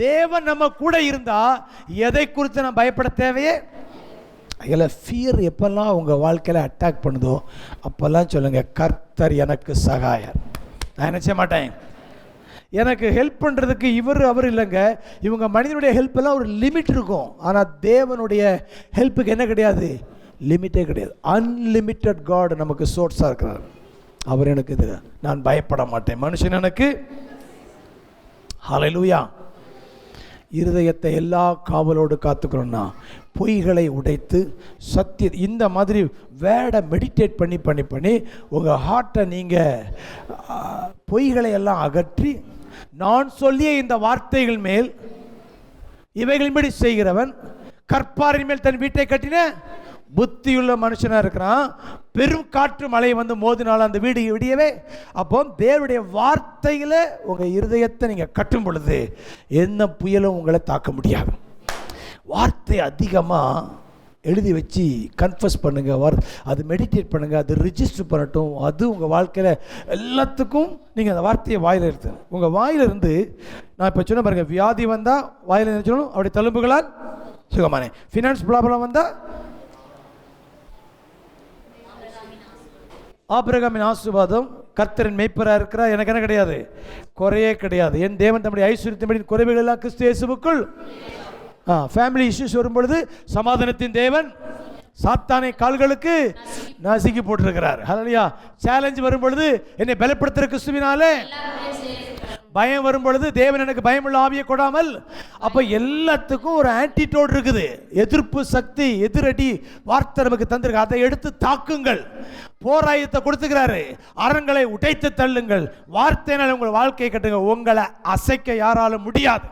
Speaker 1: தேவன் நம்ம கூட இருந்தா எதை குறித்து நான் பயப்பட தேவையே இல்லை. ஃபியர் எப்பெல்லாம் உங்கள் வாழ்க்கையில் அட்டாக் பண்ணுதோ அப்போல்லாம் சொல்லுங்கள், கர்த்தர் எனக்கு சகாயர். நான் என்ன செய்ய மாட்டேன், எனக்கு ஹெல்ப் பண்ணுறதுக்கு அவர் இல்லைங்க. இவங்க மனிதனுடைய ஹெல்ப் எல்லாம் ஒரு லிமிட் இருக்கும். ஆனால் தேவனுடைய ஹெல்ப்புக்கு என்ன கிடையாது, லிமிட்டே கிடையாது. அன்லிமிட்டட் காட் நமக்கு சோர்ஸாக இருக்கிறார். அவர் எனக்கு இது, நான் பயப்பட மாட்டேன். மனுஷன் எனக்கு ஹல்லேலூயா. இருதயத்தை எல்லா காவலோடு காத்துக்கிறோன்னா பொய்களை உடைத்து சத்திய இந்த மாதிரி வேர்டை மெடிடேட் பண்ணி பண்ணி பண்ணி உங்கள் ஹார்ட்டை நீங்கள் பொய்களை எல்லாம் அகற்றி, நான் சொல்லிய இந்த வார்த்தைகள் மேல் இவைகளின்படி செய்கிறவன் கற்பாரின் மேல் தன் வீட்டை கட்டின புத்தியுள்ள மனுஷனாக இருக்கிறான். பெரும் காற்று மழை வந்து மோதினால அந்த வீடு விடியவே. அப்போ தேவனுடைய வார்த்தையில் உங்கள் இருதயத்தை நீங்கள் கட்டும் பொழுது என்ன புயலும் உங்களை தாக்க முடியாது. வார்த்தை அதிகமாக எழுதி வச்சு கன்ஃபஸ் பண்ணுங்கள், அது மெடிடேட் பண்ணுங்கள், அது ரிஜிஸ்டர் பண்ணட்டும். அது உங்கள் வாழ்க்கையில் எல்லாத்துக்கும் நீங்கள் அந்த வார்த்தையை வாயில் எடுத்து உங்கள் வாயிலிருந்து, நான் இப்போ சொன்ன பாருங்கள், வியாதி வந்தால் வாயில் என்ன சொல்லணும், அப்படி தழும்புகளால் சுகமானே. ஃபினான்ஸ் ப்ராப்ளம் வந்தால் ஆபிரகாமின் ஆசீர்வாதம், கர்த்தரின் மேய்ப்பராக இருக்கிறா, எனக்கு என்ன கிடையாது, குறையே கிடையாது. என் தேவன் தம்முடைய ஐஸ்வர்யத்தின்படி குறைவுகள் எல்லாம் கிறிஸ்து இயேசுவுக்குள். ஃபேமிலி இஷ்யூஸ் வரும்பொழுது சமாதானத்தின் தேவன் சாத்தானை கால்களுக்கு நசுக்கி போட்டிருக்கிறார். ஹல்லேலூயா. சேலஞ்ச் வரும்பொழுது என்னை பலப்படுத்துகிற கிறிஸ்துவினாலே, பயம் வரும் பொழுது தேவன் எனக்கு பயமுள்ள ஆவியை கொடாமல். அப்போ எல்லாத்துக்கும் ஒரு ஆன்டிடோட் இருக்குது, எதிர்ப்பு சக்தி, எதிரடி வார்த்தை நமக்கு தந்திருக்கு. அதை எடுத்து தாக்குங்கள். போராயத்தை கொடுத்துக்கிறாரு, அரண்களை உடைத்து தள்ளுங்கள். வார்த்தையினால் உங்கள் வாழ்க்கையை கட்டுங்க. உங்களை அசைக்க யாராலும் முடியாது.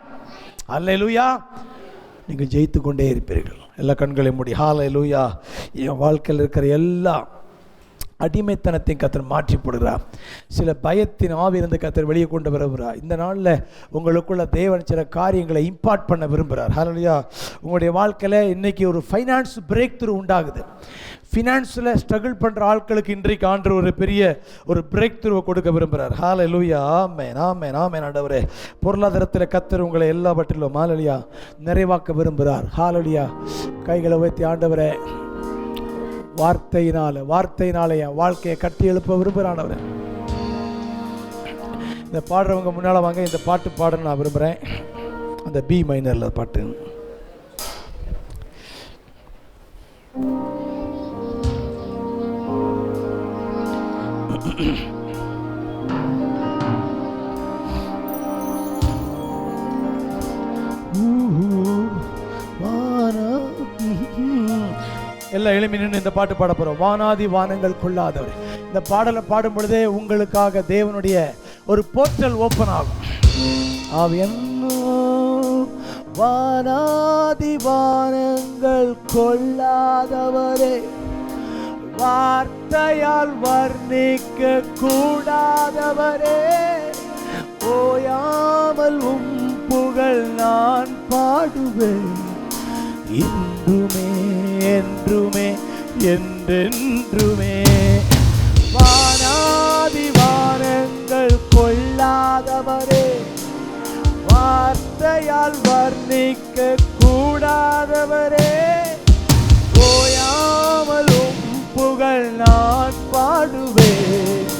Speaker 1: அல்லேலூயா. நீங்கள் ஜெயித்து கொண்டே இருப்பீர்கள். எல்லா கண்களையும் மூடி ஹல்லேலூயா. என் வாழ்க்கையில் இருக்கிற எல்லா அடிமைத்தனத்தையும் கர்த்தர் மாற்றி போடுகிறார். சில பயத்தின் ஆவியிலிருந்து கர்த்தர் வெளியே கொண்டு வருகிறார். இந்த நாளில் உங்களுக்குள்ள தேவன் சில காரியங்களை இம்பார்ட் பண்ண விரும்புகிறார். ஹல்லேலூயா. உங்களுடைய வாழ்க்கையில் இன்றைக்கி ஒரு ஃபைனான்ஸ் பிரேக் த்ரூ உண்டாகுது. ஃபினான்ஸில் ஸ்ட்ரகிள் பண்ணுற ஆட்களுக்கு இன்றைக்கு ஆண்டு ஒரு பெரிய ஒரு பிரேக் த்ரூவை கொடுக்க விரும்புகிறார். ஹல்லேலூயா. ஆமென், ஆமென், ஆமென். ஆண்டவரே, பொருளாதாரத்தில் கர்த்தர் உங்களை எல்லாவற்றிலும் ஹல்லேலூயா நிறைவாக்க விரும்புகிறார். ஹல்லேலூயா. கைகளை உயர்த்தி, ஆண்டவரே, வார்த்தையினால என் வாழ்க்கையை கட்டி எழுப்ப விரும்புகிறானவரே. இந்த பாடுறவங்க முன்னால் வாங்க. இந்த பாட்டு பாட நான் விரும்புகிறேன். அந்த பி மைனரில் பாட்டு. எல்லா எளிமையின்னு இந்த பாட்டு பாட போகிறோம். வானாதி வானங்கள் கொள்ளாதவர். இந்த பாடலை பாடும் பொழுதே உங்களுக்காக தேவனுடைய ஒரு போர்ட்டல் ஓப்பன் ஆகும். வானாதி வானங்கள் கொள்ளாதவரே, வார்த்தையால் வர்ணிக்க கூடாதவரே, ஓயாமல் புகழ் நான் பாடுவேன். இன்றுமே என்றுமே என்றென்றுமே. வானாதி வானங்கள் கொள்ளாதவரே, வார்த்தையால் வர்ணிக்க கூடாதவரே, ஓயாமலும் புகழ் நான் பாடுவேன்.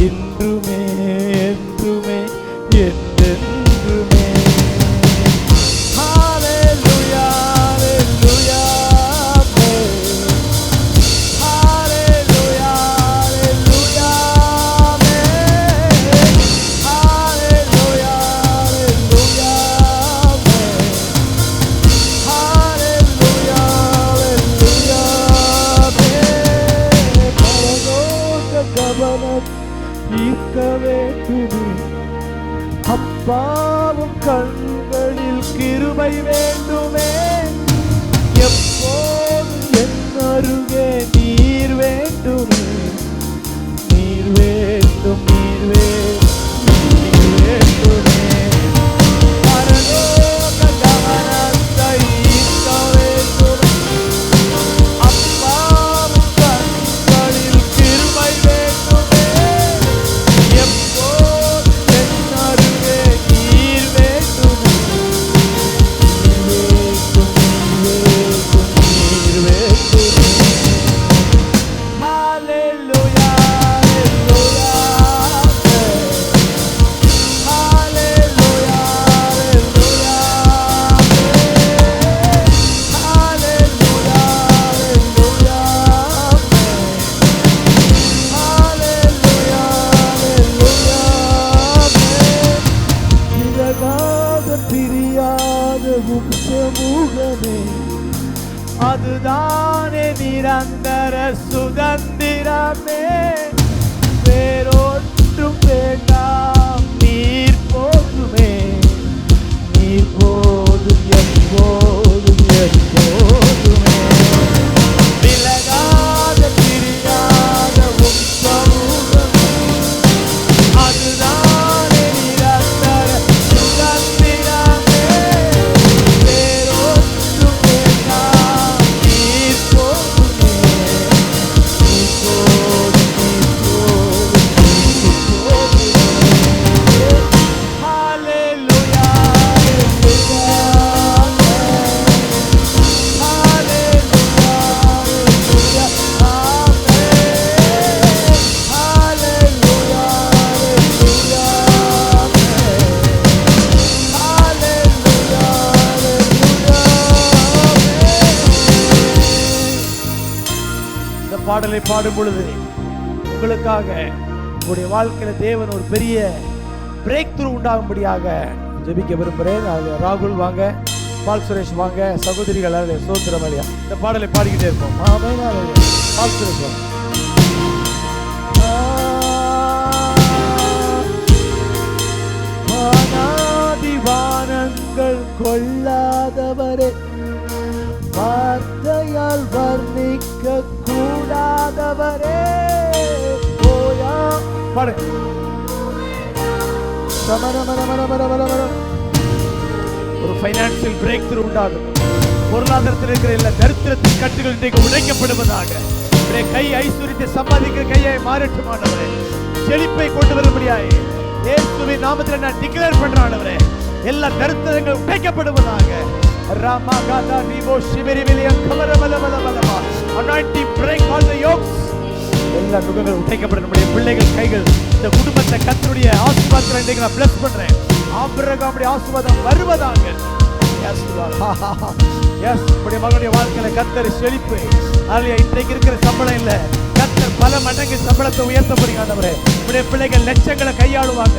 Speaker 1: இன்றுமே என்றுமே என்றென்றுமே. அப்பாவும் கண்களில் கிருபை வேண்டுமே. எப்போதும் என் அருகே நீர் வேண்டுமே. நீர் வேண்டும், நீர் வேண்டும். சுதந்திரமே, வேறொன்றும் வேண்டாம், நீர் போதுமே, நீர் போதும் எப்போதும் எப்போதுமே. விலகாத பிரியாத உம் சமூகம், அதுதானே நிரந்தர சுதந்திரமே, வேறொன்றும் வேண்டாம், நீர் போதுமே, நீர் போதும், நீர் போதும், நீர் போதுமே. ஹல்லேலூயா, பாடலை பாடும் பொழுது உங்களுக்காக உங்களுடைய வாழ்க்கையில தேவன் ஒரு பெரிய பிரேக் த்ரூ உண்டாகும்படியாக ஜெபிக்க விரும்புகிறேன். ராகுல் வாங்க, பால் சுரேஷ் வாங்க, சகோதரிகள் சோத்திரம் அலியா இந்த பாடலை பாடிக்கிட்டே இருப்போம். பால் சுரேஷ் வாங்க. வானங்கள் கொள்ளாதவரே, வார்த்தையால் வர்ணிக்க கூடாதவரே, ஓயா பாடு. ஒரு ஃபைனான்சியல் பிரேக் த்ரூ உண்டாகும். பொருளாதாரத்தில் இருக்கிற எல்லா தரித்திரத்தின் கட்டுகள் இன்றைக்கு உடைக்கப்படுவதாக. கை ஐஸ்வர்யத்தை சம்பாதிக்கிற கையை மாறட்டுமானவரே, செழிப்பை கொண்டு வரும்படியாய் இயேசுவின் நாமத்தில் நான் டிக்ளேர் பண்றேன் ஆண்டவரே, எல்லா தரித்திரங்கள் உடைக்கப்படுவதாக. ராமகாதா ரிவோ சிவரிவிலிய கமரமலமலமலமா anointing break all the yokes. எல்லா நுகங்கள் உடைக்கப்பட நம்முடைய பிள்ளைகள் கைகள் இந்த குடும்பத்தை கர்த்தருடைய ஆசீர்வாதத்தை இன்றைக்கு நான் bless பண்றேன். ஆபிரகாமுடைய ஆசீர்வாதம் வருவதாக. எஸ் எஸ் நம்முடைய மகனுடைய வாழ்க்கையில கர்த்தர் செழிப்பு. அல்லையா, இன்றைக்கு இருக்கிற சம்பளம் இல்ல, கர்த்தர் பல மடங்கு சம்பளத்தை உயர்த்த போறீங்க ஆண்டவரே. நம்முடைய பிள்ளைகள் லட்சங்களை கையாளுவாங்க,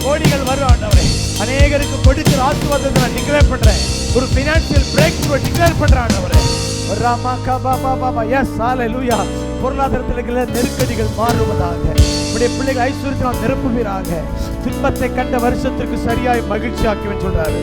Speaker 1: கோடிகள் வரும் ஆண்டவரே. அநேகருக்கு கொடுக்கிற ஆசீர்வாதத்தை நான் டிக்ளேர் பண்றேன். ஒரு ஃபைனான்சியல் பிரேக் த்ரூ டிக்ளேர் பண்றேன் ஆண்டவரே. ராமா கபா பாபா எஸ் ஹalleluya. பொருளாதாரத்தில் இருக்கிற நெருக்கடிகள் மாறுவதாக. நம்முடைய பிள்ளைகள் ஐஸ்வர்யத்தால் நிரப்புவீராக. துன்பத்தை கண்ட வருஷத்திற்கு சரியாய் மகிழ்ச்சி ஆக்குவேன் சொல்றாரு.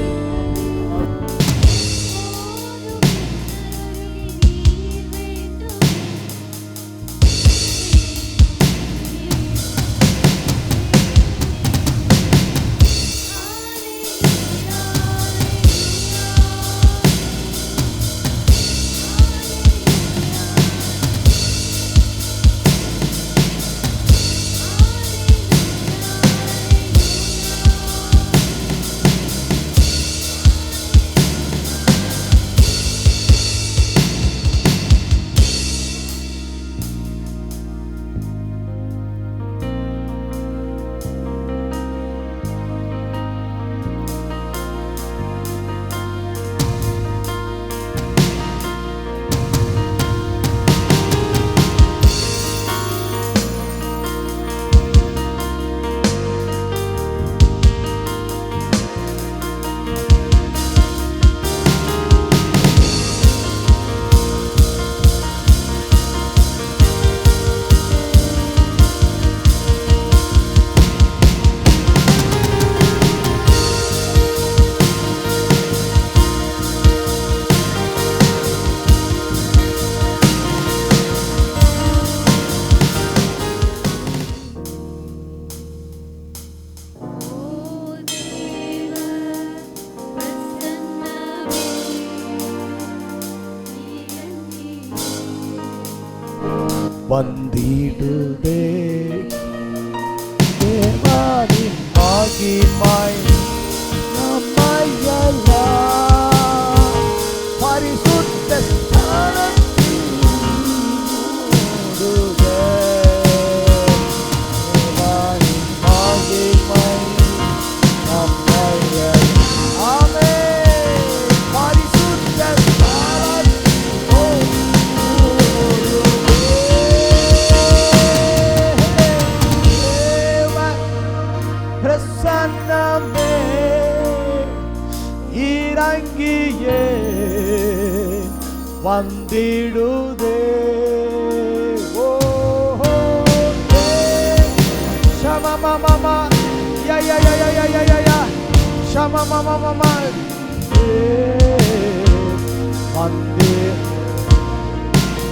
Speaker 1: வந்திடுதே தேவாரின் மகிமை நம்மையெல்லாம் பரிசுத்த ஸ்தானத்தில் மூடுதே. தேவாரின் மகிமை நம்மையெல்லாம் ஆமென் பரிசுத்த ஸ்தானத்தில் பிரசன்னமே இறங்கியே வந்திடுதே.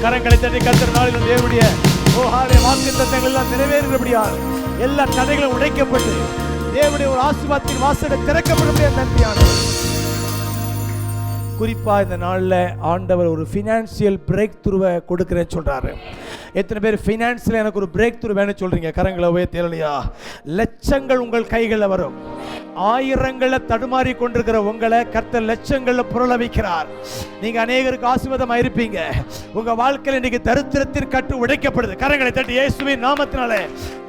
Speaker 1: கரங்களை தட்டி கர்த்தர் நாளில் தேவனுடைய வாக்குத்தத்தங்கள் எல்லாம் நிறைவேறுகிறபடியால் எல்லா தடைகளும் உடைக்கப்பட்டு தேவனுடைய ஒரு ஆசீர்வாதத்தின் வாசல் திறக்கப்படும். நன்றியானவர். குறிப்பா இந்த நாளில் ஆண்டவர் ஒரு ஃபினான்சியல் பிரேக் த்ரூவை கொடுக்குறேன்னு சொல்றாரு. எத்தனை பேர் ஃபினான்ஸில் எனக்கு ஒரு பிரேக் த்ரூ வேணும்னு சொல்றீங்க? கரங்களவே தெரியலையா? லட்சங்கள் உங்கள் கைகளில் வரும். ஆயிரங்களில் தடுமாறி கொண்டிருக்கிற உங்களை கர்த்தர் லட்சங்களில் புரள வைக்கிறார். நீங்க அநேகருக்கு ஆசீர்வாதமாக இருப்பீங்க. உங்க வாழ்க்கையில் இன்னைக்கு தரித்திரத்தின் கட்டு உடைக்கப்படுது. கரங்களை தட்டி இயேசுவின் நாமத்தினாலே,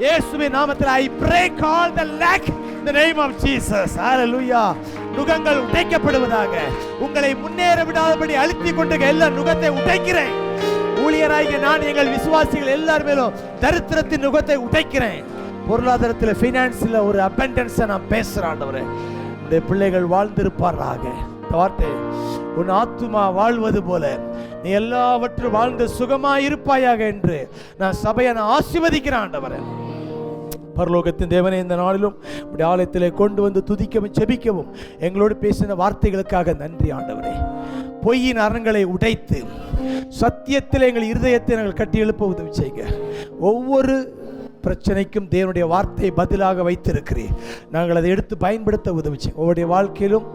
Speaker 1: இயேசுவின் நாமத்தில் I break all the lack in the name of Jesus. Hallelujah. நுகங்கள் உடைக்கப்படுவதாக. உங்களை முன்னேற விடாதபடி அழுத்திக் கொண்டு எல்லா நுகத்தை உடைக்கிறேன். ஊழியராகிய நான் எங்கள் விசுவாசிகள் எல்லார் மேலும் தரித்திரத்தின் நுகத்தை உடைக்கிறேன். பொருளாதாரத்தில் ஃபைனான்ஸில் ஒரு அபண்டன்ஸை நான் பேசுகிறேன். ஆண்டவரே, உடைய பிள்ளைகள் வாழ்ந்திருப்பார்களாக. இந்த வார்த்தை, உன் ஆத்துமா வாழ்வது போல நீ எல்லாவற்றும் வாழ்ந்து சுகமாக இருப்பாயாக என்று நான் சபையை நான் ஆசீர்வதிக்கிறேன். ஆண்டவரே, பரலோகத்தின் தேவனே, இந்த நாளிலும் உடைய ஆலயத்திலே கொண்டு வந்து துதிக்கவும் செபிக்கவும் எங்களோடு பேசின வார்த்தைகளுக்காக நன்றி. ஆண்டவரே, பொய்யின் அரண்களை உடைத்து சத்தியத்தில் எங்கள் இருதயத்தை நாங்கள் கட்டி எழுப்ப உதவி செய்யுங்க. ஒவ்வொரு பிரச்சனைக்கும் தேவனுடைய வார்த்தையை பதிலாக வைத்திருக்கிறேன். நாங்கள் அதை எடுத்து பயன்படுத்த உதவி செய்யுங்க. ஒவ்வொருடைய வாழ்க்கையிலும்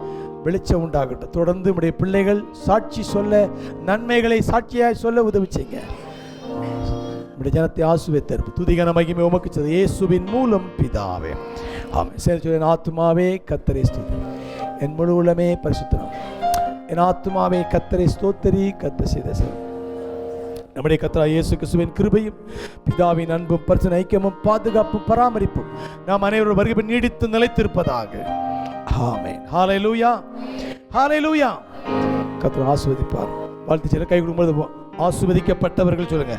Speaker 1: வெளிச்சம் உண்டாகட்டும். தொடர்ந்து உடைய பிள்ளைகள் சாட்சி சொல்ல, நன்மைகளை சாட்சியாய் சொல்ல உதவி செய்யுங்க. உடைய ஜனத்தை ஆசீர்வதித்து துதிகன மகிமை உமக்கு செய்த இயேசுவின் மூலம் பிதாவே, ஆமென். சரி, ஆத்துமாவே கர்த்தரை ஸ்தோத்திரி, என் முழு உள்ளமே பரிசுத்தம். என் ஆத்துமாவே கர்த்தரை ஸ்தோத்திரி, கர்த்தர் செய்த சேவை. நம்முடைய கர்த்தராகிய இயேசு கிறிஸ்துவின் கிருபையும் பிதாவின் அன்பும் பரிசுத்த ஐக்கியமும் பாதுகாப்பும் பராமரிப்பும் நாம் அனைவரும் வருகை நீடித்து நிலைத்திருப்பதாக. ஆமென். ஹல்லேலூயா, ஹல்லேலூயா. கர்த்தர் ஆசீர்வதிப்பார். வாழ்த்து சொல்ல கை கொடுக்கும்போது ஆசீர்வதிக்கப்பட்டவர்கள் சொல்லுங்க.